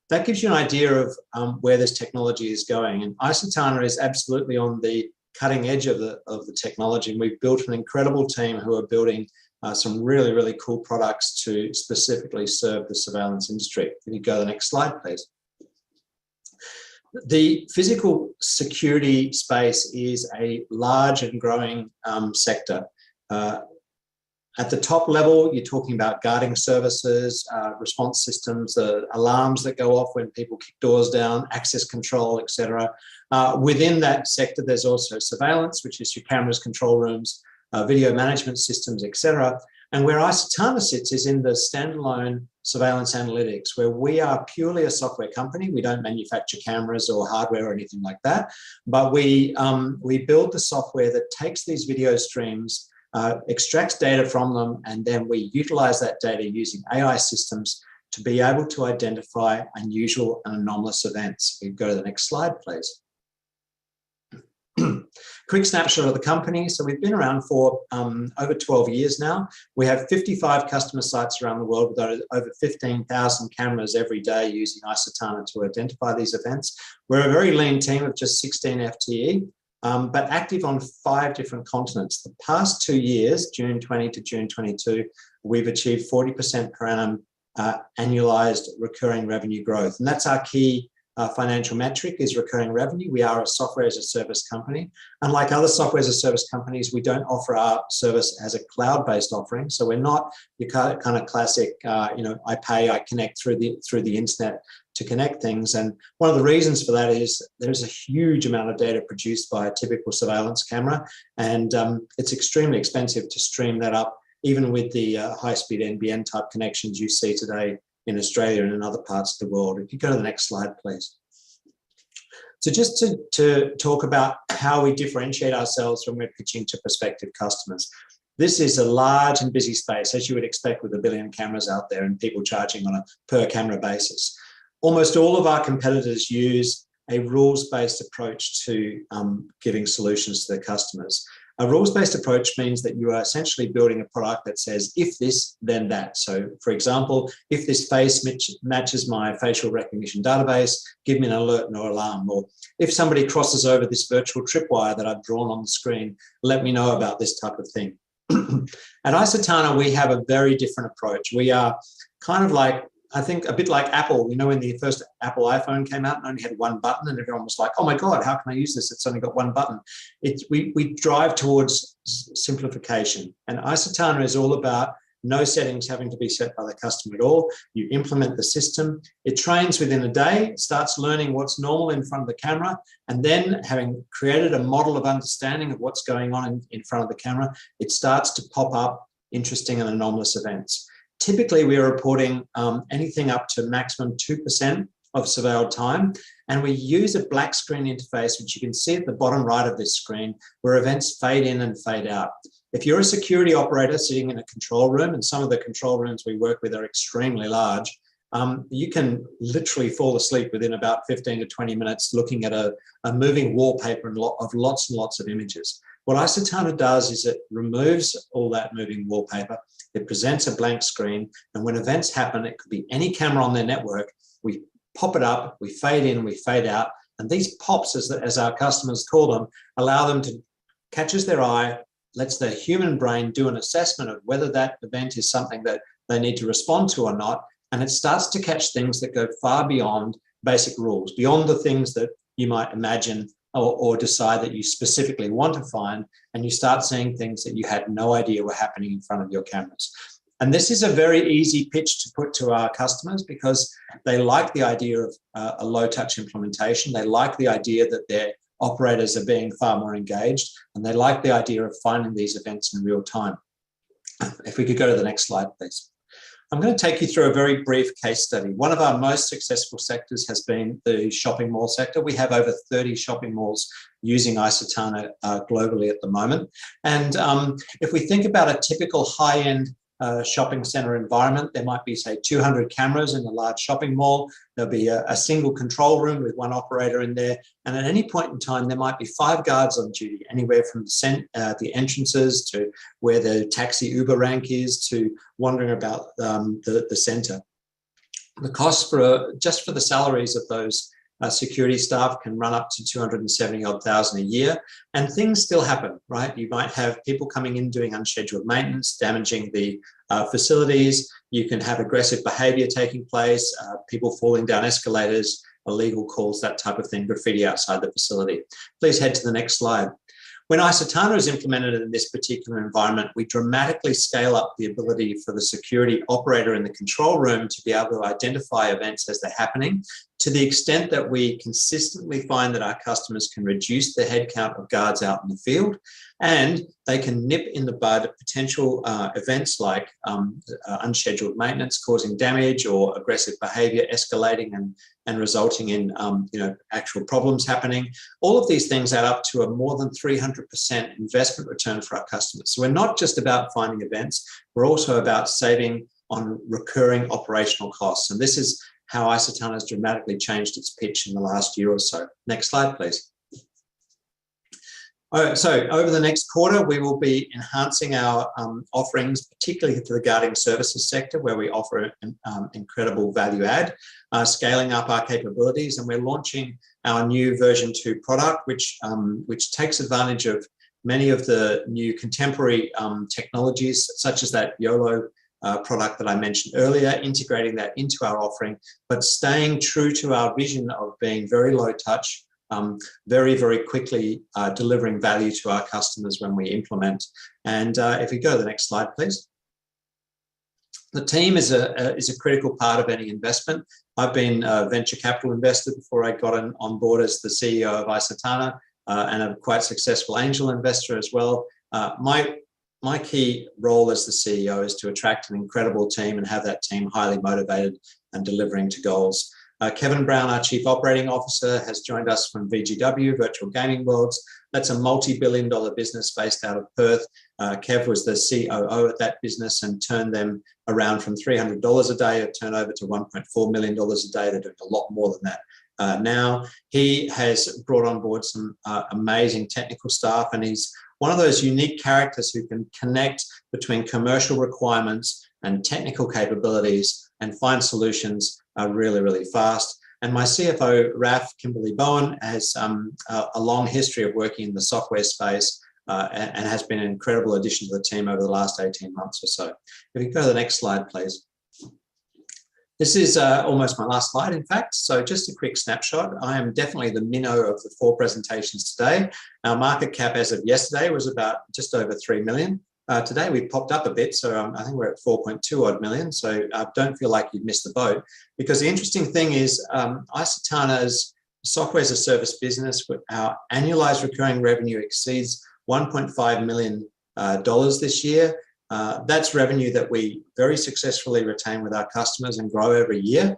That gives you an idea of where this technology is going. And icetana is absolutely on the cutting edge of the technology. And we've built an incredible team who are building some really, really cool products to specifically serve the surveillance industry. Can you go to the next slide, please? The physical security space is a large and growing sector. At the top level, you're talking about guarding services, response systems, alarms that go off when people kick doors down, access control, etc. Within that sector, there's also surveillance, which is your cameras, control rooms, video management systems, etc. And where icetana sits is in the standalone surveillance analytics, where we are purely a software company. We don't manufacture cameras or hardware or anything like that, but we build the software that takes these video streams, extracts data from them, and then we utilize that data using AI systems to be able to identify unusual and anomalous events. We go to the next slide, please. Quick snapshot of the company. So we've been around for over 12 years now. We have 55 customer sites around the world with over 15,000 cameras every day using icetana to identify these events. We're a very lean team of just 16 FTE. But active on 5 different continents. The past 2 years, June 20 to June 22, we've achieved 40% per annum annualized recurring revenue growth. And that's our key financial metric is recurring revenue. We are a software as a service company. Unlike other software as a service companies, we don't offer our service as a cloud-based offering. So we're not your kind of classic, I pay, I connect through the internet to connect things. And one of the reasons for that is there's a huge amount of data produced by a typical surveillance camera, and it's extremely expensive to stream that up, even with the high-speed NBN type connections you see today in Australia and in other parts of the world. If you go to the next slide, please. So just to talk about how we differentiate ourselves when we're pitching to prospective customers. This is a large and busy space, as you would expect with 1 billion cameras out there and people charging on a per camera basis. Almost all of our competitors use a rules-based approach to giving solutions to their customers. A rules-based approach means that you are essentially building a product that says, if this, then that. So, for example, if this face matches my facial recognition database, give me an alert or alarm. Or if somebody crosses over this virtual tripwire that I've drawn on the screen, let me know about this type of thing. At icetana, we have a very different approach. We are kind of like, I think, a bit like Apple. You know, when the first Apple iPhone came out and only had one button, and everyone was like, oh my God, how can I use this? It's only got one button. We drive towards simplification. And icetana is all about no settings having to be set by the customer at all. You implement the system. It trains within a day, it starts learning what's normal in front of the camera, and then having created a model of understanding of what's going on in front of the camera, it starts to pop up interesting and anomalous events. Typically, we are reporting anything up to maximum 2% of surveilled time, and we use a black screen interface, which you can see at the bottom right of this screen, where events fade in and fade out. If you're a security operator sitting in a control room, and some of the control rooms we work with are extremely large, you can literally fall asleep within about 15 to 20 minutes looking at a moving wallpaper of lots and lots of images. What icetana does is it removes all that moving wallpaper. It presents a blank screen, and when events happen, it could be any camera on their network. We pop it up, we fade in, we fade out, and these pops, as our customers call them, allow them to catches their eye, lets the human brain do an assessment of whether that event is something that they need to respond to or not, and it starts to catch things that go far beyond basic rules, beyond the things that you might imagine or decide that you specifically want to find, and you start seeing things that you had no idea were happening in front of your cameras. And this is a very easy pitch to put to our customers because they like the idea of a low-touch implementation. They like the idea that their operators are being far more engaged, and they like the idea of finding these events in real time. If we could go to the next slide, please. I'm going to take you through a very brief case study. One of our most successful sectors has been the shopping mall sector. We have over 30 shopping malls using icetana globally at the moment. And if we think about a typical high-end shopping center environment, there might be, say, 200 cameras in a large shopping mall. There'll be a single control room with one operator in there. And at any point in time, there might be 5 guards on duty, anywhere from the entrances to where the taxi Uber rank is to wandering about the center. The cost just for the salaries of those security staff can run up to 270,000 a year, and things still happen, right? You might have people coming in doing unscheduled maintenance, damaging the facilities. You can have aggressive behavior taking place, people falling down escalators, illegal calls, that type of thing, graffiti outside the facility. Please head to the next slide. When icetana is implemented in this particular environment, we dramatically scale up the ability for the security operator in the control room to be able to identify events as they're happening, to the extent that we consistently find that our customers can reduce the headcount of guards out in the field, and they can nip in the bud potential events like unscheduled maintenance causing damage or aggressive behavior escalating and resulting in actual problems happening. All of these things add up to a more than 300% investment return for our customers. So we're not just about finding events, we're also about saving on recurring operational costs. And this is how icetana has dramatically changed its pitch in the last year or so. Next slide, please. All right, so over the next quarter, we will be enhancing our offerings, particularly to the guarding services sector, where we offer an incredible value add, scaling up our capabilities, and we're launching our new version 2 product, which takes advantage of many of the new contemporary technologies, such as that YOLO product that I mentioned earlier, integrating that into our offering, but staying true to our vision of being very low touch, very, very quickly delivering value to our customers when we implement. And if we go to the next slide, please. The team is a critical part of any investment. I've been a venture capital investor before I got on board as the CEO of icetana, and a quite successful angel investor as well. My key role as the CEO is to attract an incredible team and have that team highly motivated and delivering to goals. Kevin Brown, our Chief Operating Officer, has joined us from VGW, Virtual Gaming Worlds. That's a multi-billion-dollar business based out of Perth. Kev was the COO at that business and turned them around from $300 a day of turnover to $1.4 million a day. They're doing a lot more than that. Now, he has brought on board some amazing technical staff, and he's one of those unique characters who can connect between commercial requirements and technical capabilities and find solutions really, really fast. And my CFO, Raf Kimberly Bowen, has a long history of working in the software space and has been an incredible addition to the team over the last 18 months or so. If you go to the next slide, please. This is almost my last slide, in fact. So just a quick snapshot. I am definitely the minnow of the 4 presentations today. Our market cap as of yesterday was about just over 3 million. Today we popped up a bit, so I think we're at 4.2 odd million. So don't feel like you've missed the boat, because the interesting thing is icetana's software as a service business, with our annualized recurring revenue exceeds $1.5 million this year. That's revenue that we very successfully retain with our customers and grow every year.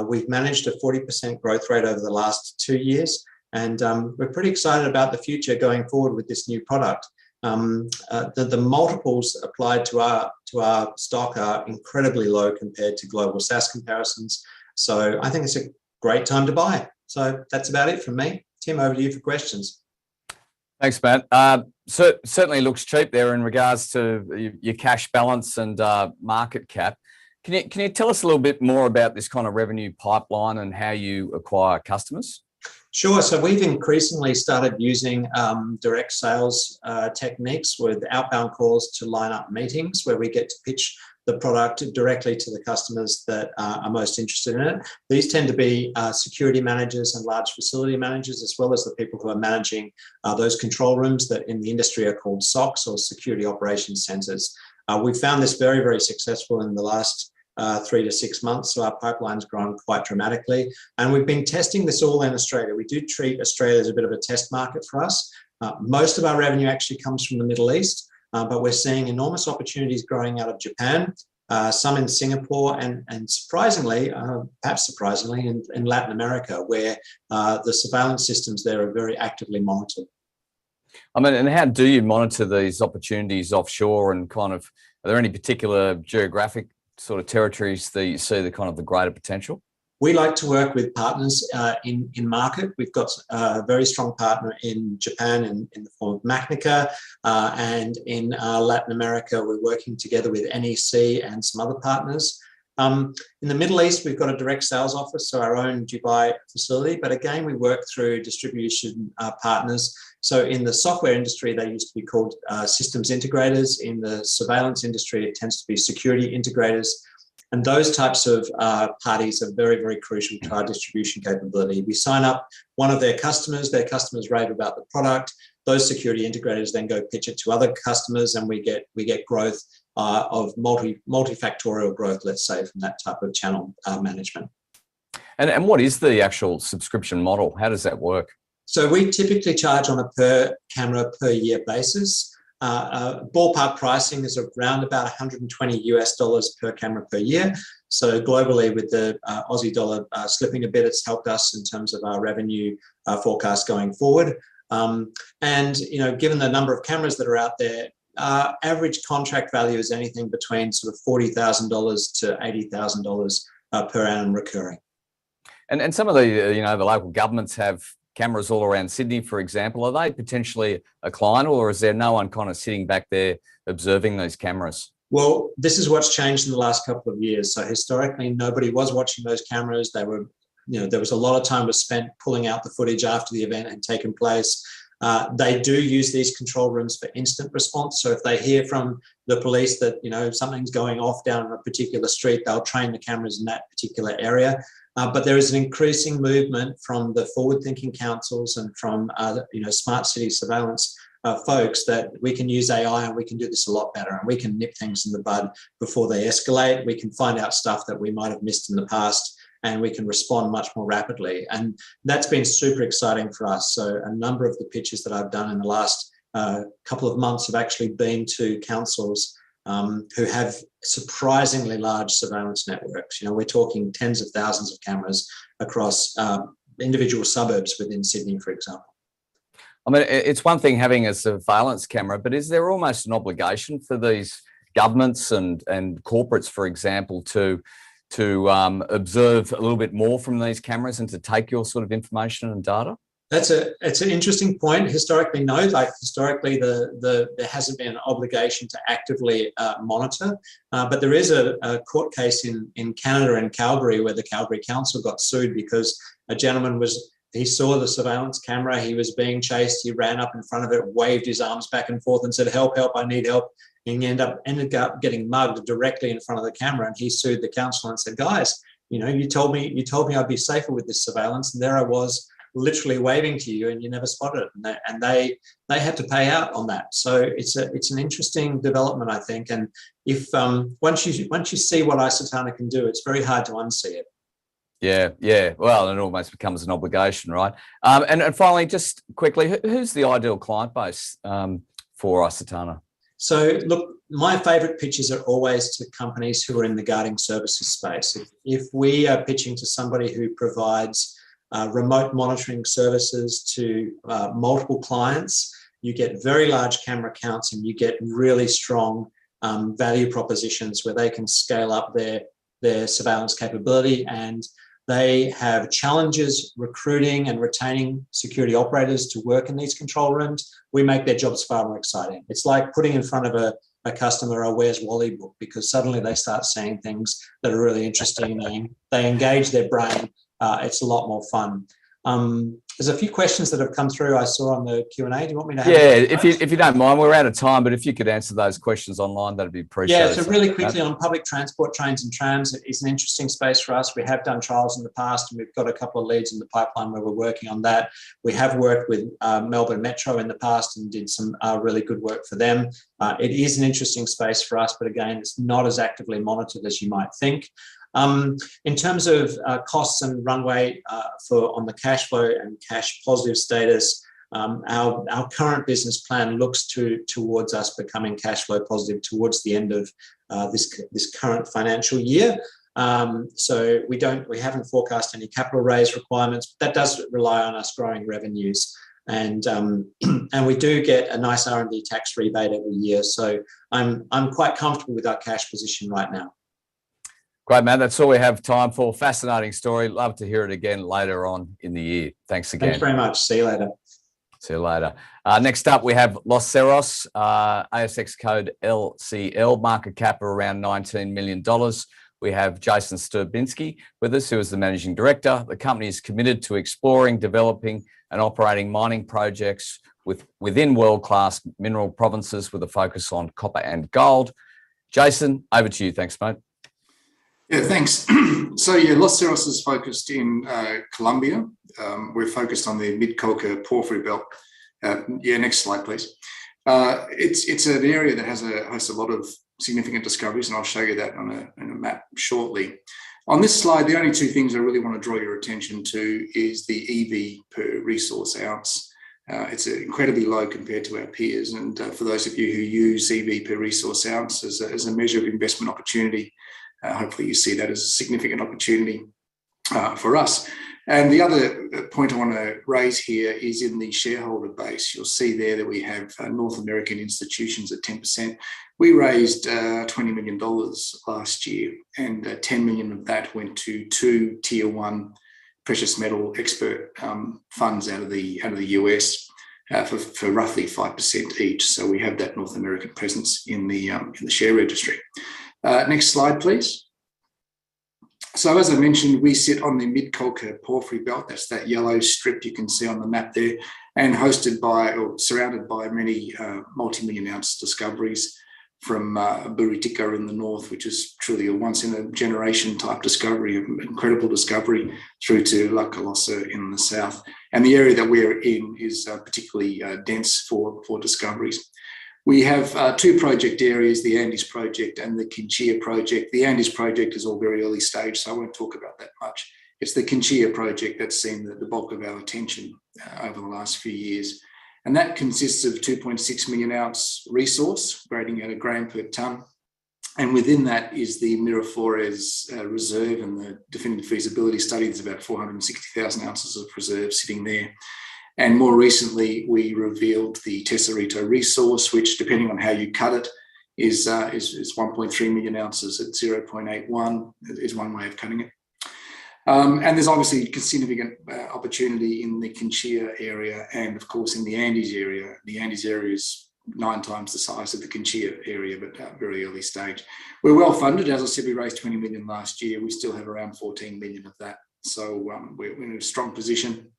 We've managed a 40% growth rate over the last 2 years, and we're pretty excited about the future going forward with this new product. The multiples applied to our stock are incredibly low compared to global SaaS comparisons. So I think it's a great time to buy. So that's about it from me. Tim, over to you for questions. Thanks, Matt. So certainly looks cheap there in regards to your cash balance and market cap. Can you tell us a little bit more about this kind of revenue pipeline and how you acquire customers? Sure. So we've increasingly started using direct sales techniques with outbound calls to line up meetings where we get to pitch the product directly to the customers that are most interested in it. These tend to be security managers and large facility managers, as well as the people who are managing those control rooms that in the industry are called SOCs, or security operations centers. We've found this very, very successful in the last 3 to 6 months. So our pipeline's grown quite dramatically. And we've been testing this all in Australia. We do treat Australia as a bit of a test market for us. Most of our revenue actually comes from the Middle East, but we're seeing enormous opportunities growing out of Japan, some in Singapore, and surprisingly, perhaps surprisingly, in Latin America, where the surveillance systems there are very actively monitored. I mean, and how do you monitor these opportunities offshore, and kind of, are there any particular geographic sort of territories that you see the kind of the greater potential? We like to work with partners in market. We've got a very strong partner in Japan in the form of Macnica, and in Latin America, we're working together with NEC and some other partners. In the Middle East, we've got a direct sales office, so our own Dubai facility, but again, we work through distribution partners. So in the software industry, they used to be called systems integrators. In the surveillance industry, it tends to be security integrators. And those types of parties are very, very crucial to our distribution capability. We sign up one of their customers rave about the product. Those security integrators then go pitch it to other customers, and we get growth of multifactorial growth, let's say, from that type of channel management. And what is the actual subscription model? How does that work? So we typically charge on a per camera per year basis. Ballpark pricing is around about $120 per camera per year. So globally, with the Aussie dollar slipping a bit, it's helped us in terms of our revenue forecast going forward. And given the number of cameras that are out there, average contract value is anything between sort of $40,000 to $80,000 per annum recurring. And some of the the local governments have cameras all around Sydney, for example. Are they potentially a client, or is there no one kind of sitting back there observing these cameras? Well, this is what's changed in the last couple of years. So historically, nobody was watching those cameras. They were, there was a lot of time was spent pulling out the footage after the event had taken place. They do use these control rooms for instant response. So if they hear from the police that, something's going off down a particular street, they'll train the cameras in that particular area. But there is an increasing movement from the forward-thinking councils and from, smart city surveillance folks that we can use AI and we can do this a lot better, and we can nip things in the bud before they escalate. We can find out stuff that we might have missed in the past, and we can respond much more rapidly. And that's been super exciting for us. So a number of the pitches that I've done in the last couple of months have actually been to councils who have surprisingly large surveillance networks. We're talking tens of thousands of cameras across individual suburbs within Sydney, for example. I mean, it's one thing having a surveillance camera, but is there almost an obligation for these governments and corporates, for example, to observe a little bit more from these cameras and to take your sort of information and data? It's an interesting point. Historically, no. Like historically, there hasn't been an obligation to actively monitor, but there is a court case in Canada, in Calgary, where the Calgary Council got sued because a gentleman he saw the surveillance camera, he was being chased, he ran up in front of it, waved his arms back and forth and said, "Help, help, I need help." And he ended up getting mugged directly in front of the camera, and he sued the council and said, "Guys, you told me I'd be safer with this surveillance, and there I was literally waving to you and you never spotted it." And they had to pay out on that. So it's an interesting development, I think. And if once you see what icetana can do, it's very hard to unsee it. Yeah. Well, it almost becomes an obligation, right? And finally, just quickly, who's the ideal client base for icetana? So look, my favorite pitches are always to companies who are in the guarding services space. If we are pitching to somebody who provides remote monitoring services to multiple clients, you get very large camera counts and you get really strong value propositions where they can scale up their surveillance capability, and they have challenges recruiting and retaining security operators to work in these control rooms. We make their jobs far more exciting. It's like putting in front of a customer a Where's Wally book, because suddenly they start saying things that are really interesting. They engage their brain. It's a lot more fun. There's a few questions that have come through I saw on the Q&A. Do you want me to have if you don't mind, we're out of time, but if you could answer those questions online, that'd be appreciated. Yeah, so really quickly on public transport, trains and trams, it is an interesting space for us. We have done trials in the past, and we've got a couple of leads in the pipeline where we're working on that. We have worked with Melbourne Metro in the past and did some really good work for them. It is an interesting space for us, but again, it's not as actively monitored as you might think. In terms of costs and runway on the cash flow and cash positive status, our current business plan looks towards us becoming cash flow positive towards the end of this current financial year. So we haven't forecast any capital raise requirements, but that does rely on us growing revenues. And we do get a nice R&D tax rebate every year. So I'm quite comfortable with our cash position right now. Great, man. That's all we have time for. Fascinating story. Love to hear it again later on in the year. Thanks again. Thanks very much. See you later. See you later. Next up, we have Los Cerros, ASX code LCL, market cap of around $19 million. We have Jason Stirbinskis with us, who is the managing director. The company is committed to exploring, developing and operating mining projects within world-class mineral provinces with a focus on copper and gold. Jason, over to you. Thanks, mate. Yeah, thanks. So Los Cerros is focused in Colombia. We're focused on the Mid-Colca porphyry belt. Next slide, please. It's an area that has a lot of significant discoveries, and I'll show you that on a map shortly. On this slide, the only two things I really want to draw your attention to is the EV per resource ounce. It's incredibly low compared to our peers, and for those of you who use EV per resource ounce as a measure of investment opportunity, hopefully you see that as a significant opportunity for us. And the other point I want to raise here is in the shareholder base. You'll see there that we have North American institutions at 10%. We raised $20 million last year, and $10 million of that went to two tier one precious metal expert funds out of the US for roughly 5% each. So we have that North American presence in the share registry. Next slide, please. So as I mentioned, we sit on the Mid-Colca porphyry belt. That's that yellow strip you can see on the map there. and hosted by or surrounded by many multi-million ounce discoveries from Buritika in the north, which is truly a once-in-a-generation type discovery, an incredible discovery, through to La Colossa in the south. And the area that we're in is particularly dense for discoveries. We have two project areas, the Andes project and the Quinchilla project. The Andes project is all very early stage, so I won't talk about that much. It's the Quinchilla project that's seen the bulk of our attention over the last few years. And that consists of 2.6 million ounce resource, grading at a gram per tonne. And within that is the Miraflores reserve and the definitive feasibility study. There's about 460,000 ounces of reserve sitting there. And more recently, we revealed the Tesorito resource, which, depending on how you cut it, is 1.3 million ounces at 0.81 is one way of cutting it. And there's obviously significant opportunity in the Quinchilla area and, of course, in the Andes area. The Andes area is 9 times the size of the Quinchilla area, but very early stage. We're well funded. As I said, we raised 20 million last year. We still have around 14 million of that. So we're in a strong position.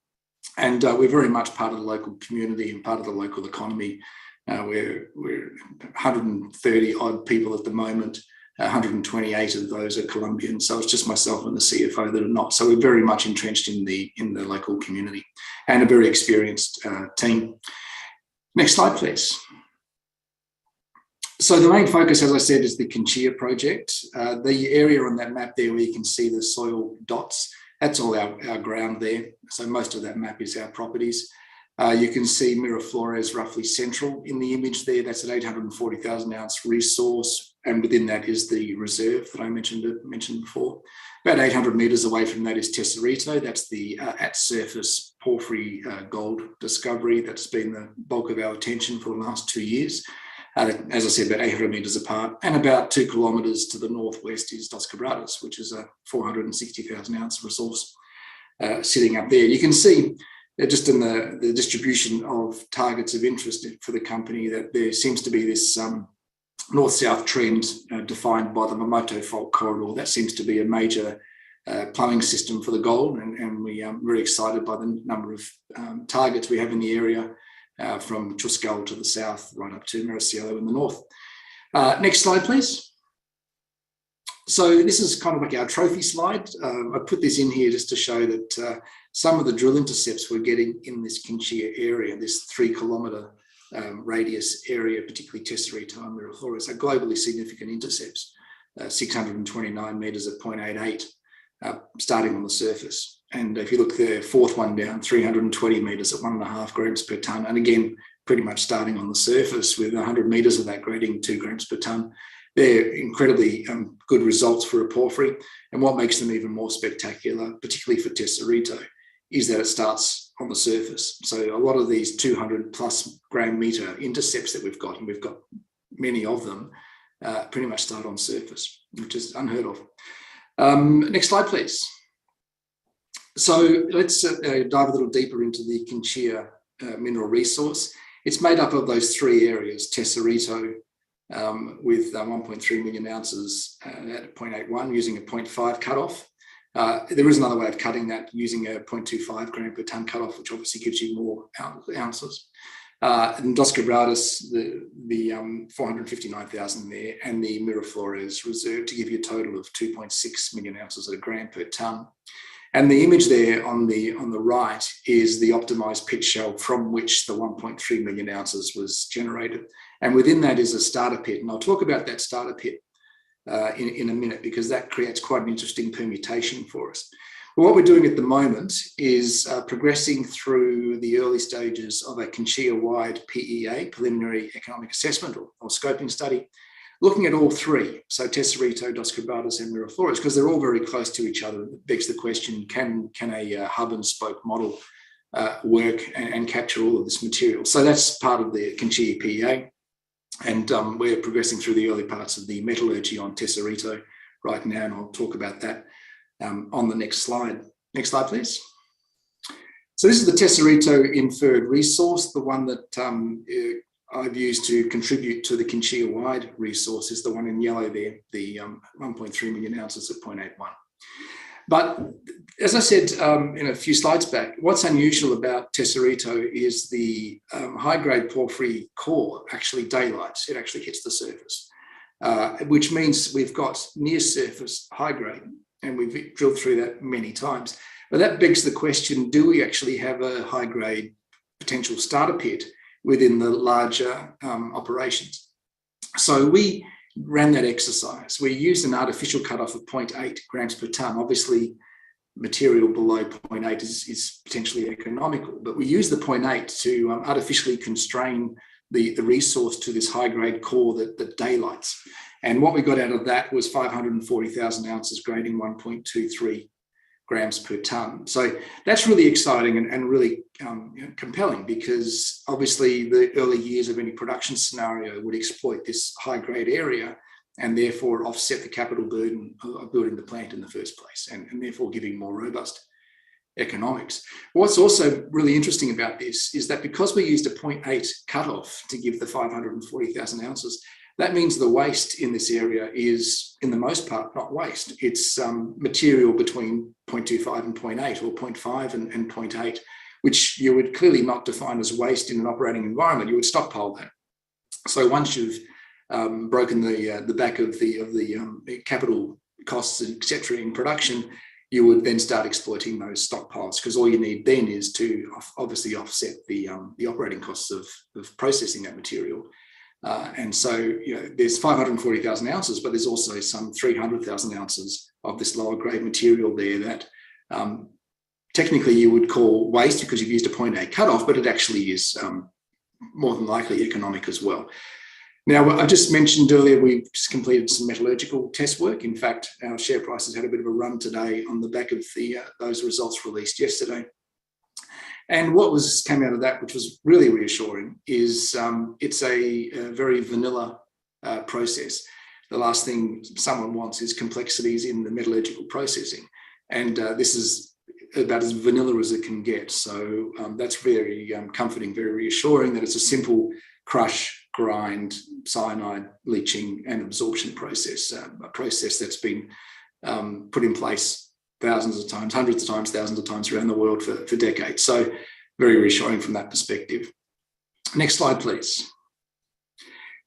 And we're very much part of the local community and part of the local economy. We're 130 odd people at the moment. 128 of those are Colombian. So it's just myself and the CFO that are not. So we're very much entrenched in the local community and a very experienced team. Next slide, please. So the main focus, as I said, is the Quinchilla project. The area on that map there where you can see the soil dots, that's all our ground there. So most of that map is our properties. You can see Miraflores roughly central in the image there. That's an 840,000 ounce resource. And within that is the reserve that I mentioned before. About 800 metres away from that is Tesorito. That's the at-surface porphyry gold discovery that's been the bulk of our attention for the last 2 years. As I said, about 800 metres apart. And about 2 kilometres to the northwest is Dos Quebradas, which is a 460,000 ounce resource sitting up there. You can see just in the distribution of targets of interest for the company that there seems to be this north-south trend defined by the Mamoto Fault Corridor. That seems to be a major plumbing system for the gold, and we are very excited by the number of targets we have in the area from Chuscal to the south, right up to Maricielo in the north. Next slide, please. So this is kind of like our trophy slide. I put this in here just to show that some of the drill intercepts we're getting in this Quinchilla area, this 3 kilometre radius area, particularly Tesorito and Miraflores, are globally significant intercepts, 629 metres at 0.88, starting on the surface. And if you look the fourth one down, 320 metres at 1.5 grams per tonne, and again, pretty much starting on the surface with 100 metres of that grading 2 grams per tonne. They're incredibly good results for a porphyry. And what makes them even more spectacular, particularly for Tesorito, is that it starts on the surface. So a lot of these 200 plus gram metre intercepts that we've got, and we've got many of them, pretty much start on surface, which is unheard of. Next slide, please. So let's dive a little deeper into the Quinchilla mineral resource. It's made up of those 3 areas, Tesorito, with 1.3 million ounces at 0.81 using a 0.5 cutoff. There is another way of cutting that using a 0.25 gram per tonne cutoff, which obviously gives you more ounces. And Dos Quebradas, the 459,000 there, and the Miraflores reserve to give you a total of 2.6 million ounces at a gram per tonne. And the image there on the right is the optimised pit shell from which the 1.3 million ounces was generated. And within that is a starter pit. And I'll talk about that starter pit in a minute, because that creates quite an interesting permutation for us. But what we're doing at the moment is progressing through the early stages of a Quinchilla-wide PEA, preliminary economic assessment or scoping study, looking at all 3, so Tesorito, Dos Quebradas and Miraflores, because they're all very close to each other. It begs the question, can a hub and spoke model work and capture all of this material? So that's part of the Quinchilla PEA. And we're progressing through the early parts of the metallurgy on Tesorito right now, and I'll talk about that on the next slide. Next slide, please. So this is the Tesorito inferred resource. The one that I've used to contribute to the Quinchilla-wide resource is the one in yellow there, the 1.3 million ounces at 0.81. But as I said in a few slides back, what's unusual about TESORITO is the high-grade porphyry core actually daylights. It actually hits the surface, which means we've got near-surface high-grade, and we've drilled through that many times. But that begs the question, do we actually have a high-grade potential starter pit within the larger operations? So we ran that exercise. We used an artificial cutoff of 0.8 grams per tonne. Obviously, material below 0.8 is potentially economical, but we used the 0.8 to artificially constrain the resource to this high-grade core that daylights. And what we got out of that was 540,000 ounces grading 1.23 grams per tonne. So that's really exciting and really compelling, because obviously the early years of any production scenario would exploit this high-grade area and therefore offset the capital burden of building the plant in the first place, and therefore giving more robust economics. What's also really interesting about this is that because we used a 0.8 cutoff to give the 540,000 ounces, that means the waste in this area is, in the most part, not waste. It's material between 0.25 and 0.8, or 0.5 and 0.8, which you would clearly not define as waste in an operating environment. You would stockpile that. So once you've broken the back of the capital costs, etc., in production, you would then start exploiting those stockpiles, because all you need then is to obviously offset the operating costs of processing that material. And so, there's 540,000 ounces, but there's also some 300,000 ounces of this lower grade material there that technically you would call waste because you've used a 0.8 cutoff, but it actually is more than likely economic as well. Now, I just mentioned earlier, we've just completed some metallurgical test work. In fact, our share price has had a bit of a run today on the back of those results released yesterday. And what came out of that, which was really reassuring, is it's a very vanilla process. The last thing someone wants is complexities in the metallurgical processing. And this is about as vanilla as it can get. So that's very comforting, very reassuring that it's a simple crush, grind, cyanide, leaching and absorption process, a process that's been put in place thousands of times, hundreds of times, thousands of times around the world for decades. So very reassuring from that perspective. Next slide, please.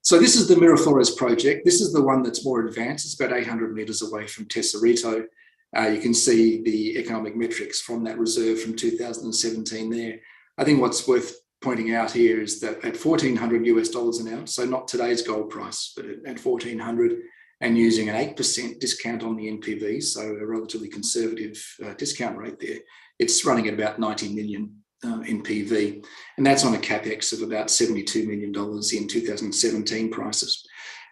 So this is the Miraflores project. This is the one that's more advanced. It's about 800 metres away from TESORITO. You can see the economic metrics from that reserve from 2017 there. I think what's worth pointing out here is that at $1,400 US an ounce, so not today's gold price, but at $1,400, and using an 8% discount on the NPV, so a relatively conservative discount rate there, it's running at about 90 million NPV. And that's on a capex of about $72 million in 2017 prices.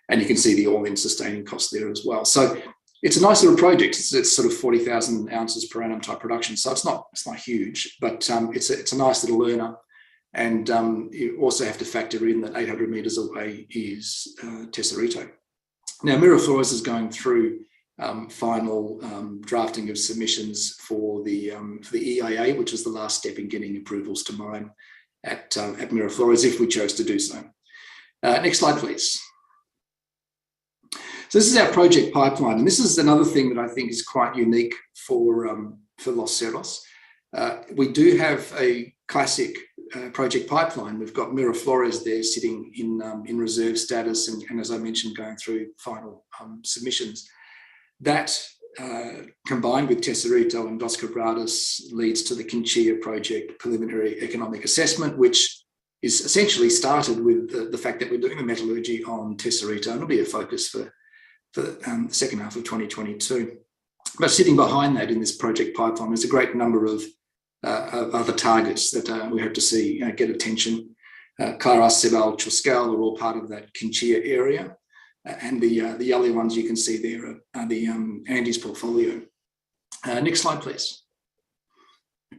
And you can see the all-in sustaining cost there as well. So it's a nice little project. It's sort of 40,000 ounces per annum type production. So it's not huge, but it's a nice little learner. And you also have to factor in that 800 metres away is TESORITO. Now, Miraflores is going through final drafting of submissions for the EIA, which is the last step in getting approvals to mine at Miraflores, if we chose to do so. Next slide, please. So this is our project pipeline, and this is another thing that I think is quite unique for Los Cerros. We do have a classic project pipeline. We've got Miraflores there sitting in reserve status, and as I mentioned, going through final submissions. That combined with TESORITO and Dos Quebradas leads to the Quinchilla project preliminary economic assessment, which is essentially started with the fact that we're doing the metallurgy on TESORITO, and it'll be a focus for the second half of 2022. But sitting behind that in this project pipeline is a great number of other targets that we hope to see get attention. Claras, Cebal, Chuscal are all part of that Quinchilla area. And the yellow ones you can see there are the Andes portfolio. Next slide, please.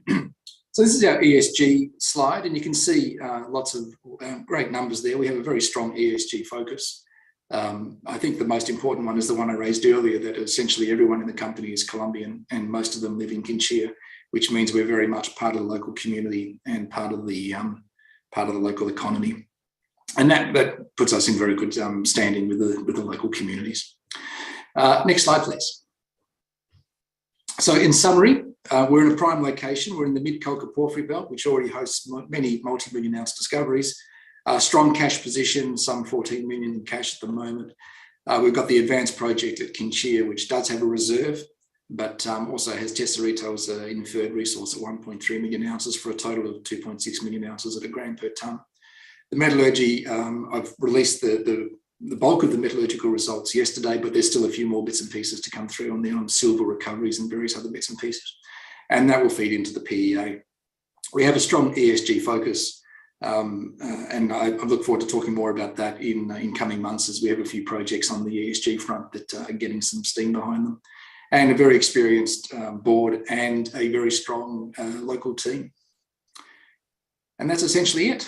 So this is our ESG slide, and you can see lots of great numbers there. We have a very strong ESG focus. I think the most important one is the one I raised earlier, that essentially everyone in the company is Colombian and most of them live in Quinchilla, which means we're very much part of the local community and part of the local economy. And that puts us in very good standing with the local communities. Next slide, please. So in summary, we're in a prime location. We're in the mid-Colca porphyry belt, which already hosts many multi-million ounce discoveries. Strong cash position, some 14 million in cash at the moment. We've got the advanced project at Quinchia, which does have a reserve, but also has Tesorito as an inferred resource at 1.3 million ounces for a total of 2.6 million ounces at a gram per tonne. The metallurgy, I've released the bulk of the metallurgical results yesterday, but there's still a few more bits and pieces to come through on the silver recoveries and various other bits and pieces. And that will feed into the PEA. We have a strong ESG focus, and I look forward to talking more about that in coming months, as we have a few projects on the ESG front that are getting some steam behind them, and a very experienced board and a very strong local team. And that's essentially it.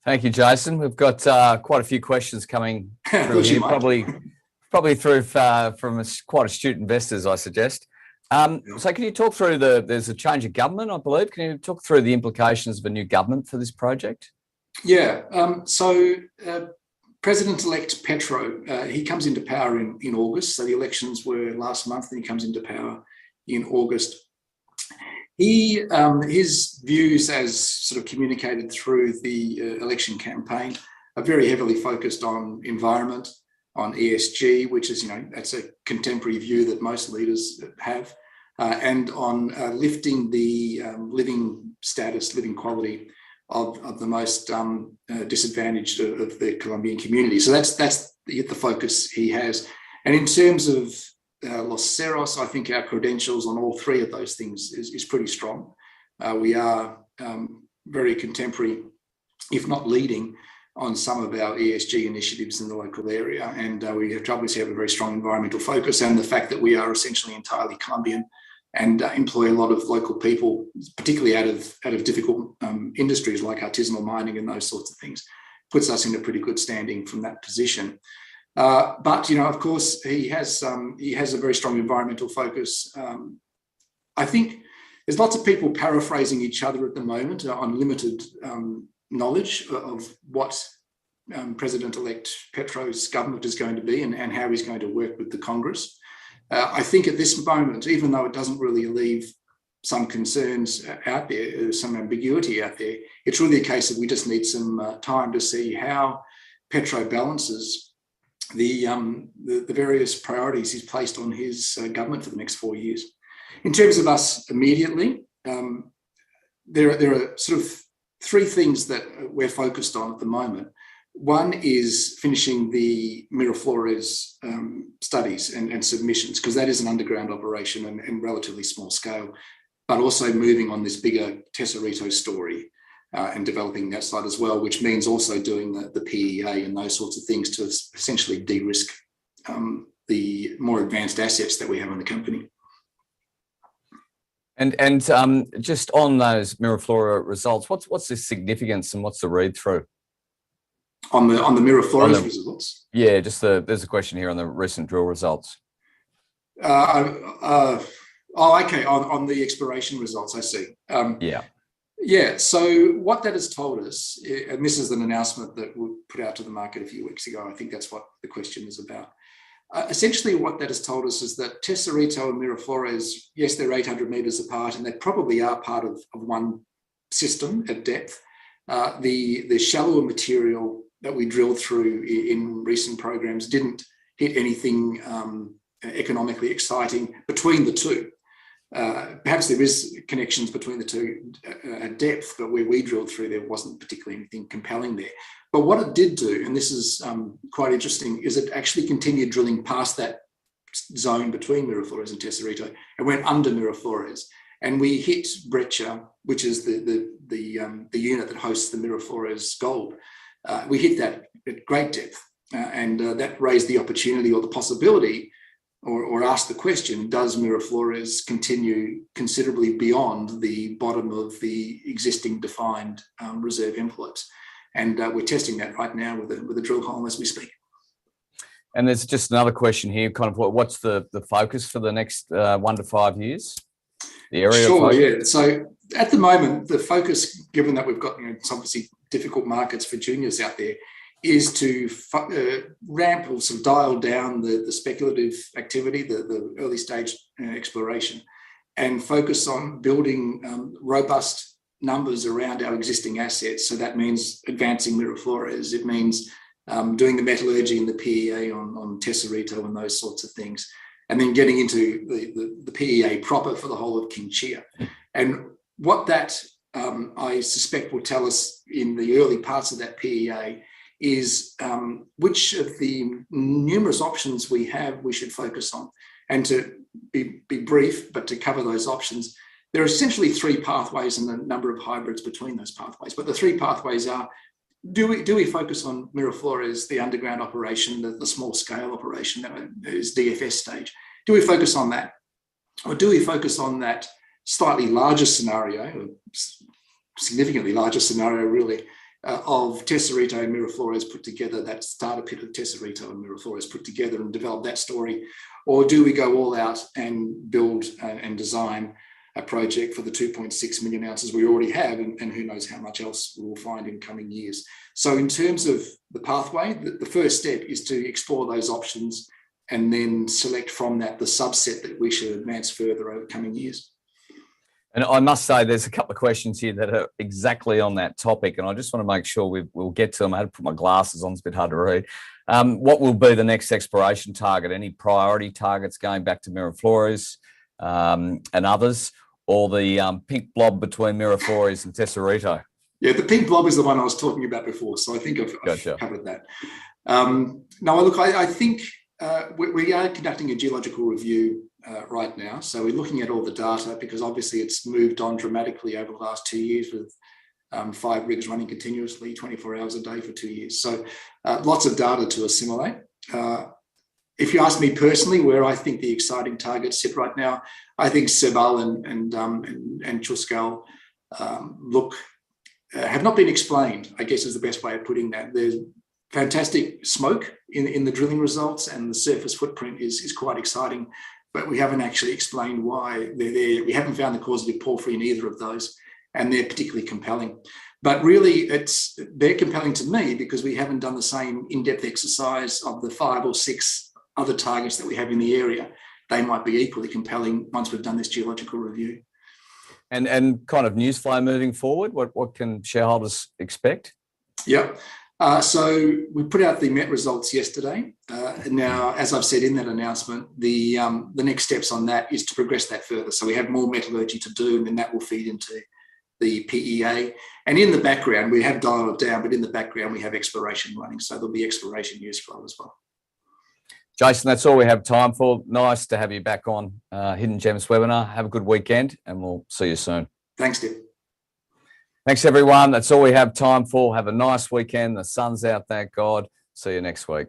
Thank you, Jason. We've got quite a few questions coming through here, probably through from quite astute investors, I suggest. So can you talk through there's a change of government, I believe. Can you talk through the implications of a new government for this project? Yeah. So President-elect Petro, he comes into power in August. So the elections were last month, and he comes into power in August. His views, as sort of communicated through the election campaign, are very heavily focused on environment, on ESG, which is, that's a contemporary view that most leaders have, and on lifting the living status, living quality of the most disadvantaged of the Colombian community. So that's the focus he has. And in terms of Los Cerros, I think our credentials on all three of those things is pretty strong. We are very contemporary, if not leading, on some of our ESG initiatives in the local area. And we obviously have a very strong environmental focus, and the fact that we are essentially entirely Colombian and employ a lot of local people, particularly out of difficult industries like artisanal mining and those sorts of things, puts us in a pretty good standing from that position. But of course, he has a very strong environmental focus. I think there's lots of people paraphrasing each other at the moment on limited knowledge of what President-elect Petro's government is going to be and how he's going to work with the Congress. I think at this moment, even though it doesn't really leave some concerns out there, some ambiguity out there, it's really a case of we just need some time to see how Petro balances the various priorities he's placed on his government for the next 4 years. In terms of us immediately, there are sort of three things that we're focused on at the moment. One is finishing the Miraflores studies and submissions, because that is an underground operation and relatively small scale, but also moving on this bigger Tesorito story. And developing that side as well, which means also doing the PEA and those sorts of things to essentially de-risk the more advanced assets that we have in the company. And just on those Miraflores results, what's the significance and what's the read-through? On the Miraflores results? Yeah, there's a question here on the recent drill results. Okay, on the exploration results, I see. Yeah. Yeah, so what that has told us, and this is an announcement that we put out to the market a few weeks ago, I think that's what the question is about. Essentially what that has told us is that Tesorito and Miraflores, yes, they're 800 metres apart, and they probably are part of one system at depth. The shallower material that we drilled through in recent programs didn't hit anything economically exciting between the two. Perhaps there is connections between the two at depth, but where we drilled through, there wasn't particularly anything compelling there. But what it did do, and this is quite interesting, is it actually continued drilling past that zone between Miraflores and Tesorito and went under Miraflores. And we hit Brecha, which is the unit that hosts the Miraflores gold. We hit that at great depth, and that raised the opportunity or the possibility, or ask the question, does Miraflores continue considerably beyond the bottom of the existing defined reserve envelopes? And we're testing that right now with a drill hole as we speak. And there's just another question here, kind of what's the focus for the next 1 to 5 years? The area Sure, yeah. So at the moment, the focus, given that we've got, it's obviously difficult markets for juniors out there, is to ramp or sort of dial down the speculative activity, the early stage exploration, and focus on building robust numbers around our existing assets. So that means advancing Miraflores. It means doing the metallurgy and the PEA on TESORITO and those sorts of things, and then getting into the PEA proper for the whole of Quinchilla. And what that I suspect will tell us in the early parts of that PEA is which of the numerous options we have we should focus on. And to be brief, but to cover those options, there are essentially three pathways and a number of hybrids between those pathways. But the three pathways are, do we focus on Miraflores, the underground operation, the small scale operation that is DFS stage? Do we focus on that? Or do we focus on that slightly larger scenario, significantly larger scenario really, of TESORITO and Miraflores put together, that starter pit of TESORITO and Miraflores put together and develop that story? Or do we go all out and build and design a project for the 2.6 million ounces we already have, and who knows how much else we'll find in coming years? So in terms of the pathway, the first step is to explore those options and then select from that the subset that we should advance further over coming years. And I must say, there's a couple of questions here that are exactly on that topic, and I just want to make sure we'll get to them. I had to put my glasses on; it's a bit hard to read. What will be the next exploration target? Any priority targets going back to Miraflores and others, or the pink blob between Miraflores and TESORITO? Yeah, the pink blob is the one I was talking about before, so I think I've covered that. No, look, I think we are conducting a geological review right now. So we're looking at all the data, because obviously it's moved on dramatically over the last 2 years with 5 rigs running continuously 24 hours a day for 2 years. So lots of data to assimilate. If you ask me personally where I think the exciting targets sit right now, I think Sebal and Chuscal have not been explained, I guess is the best way of putting that. There's fantastic smoke in the drilling results, and the surface footprint is quite exciting, but we haven't actually explained why they're there. We haven't found the causative porphyry in either of those, and they're particularly compelling. But really, they're compelling to me because we haven't done the same in-depth exercise of the 5 or 6 other targets that we have in the area. They might be equally compelling once we've done this geological review. And kind of news flow moving forward, what can shareholders expect? Yeah. So we put out the MET results yesterday. Now, as I've said in that announcement, the next steps on that is to progress that further. So we have more metallurgy to do, and then that will feed into the PEA. And in the background, we have dialed it down, but in the background, we have exploration running. So there'll be exploration news flow as well. Jason, that's all we have time for. Nice to have you back on Hidden Gems webinar. Have a good weekend, and we'll see you soon. Thanks, Tim. Thanks, everyone. That's all we have time for. Have a nice weekend. The sun's out, thank God. See you next week.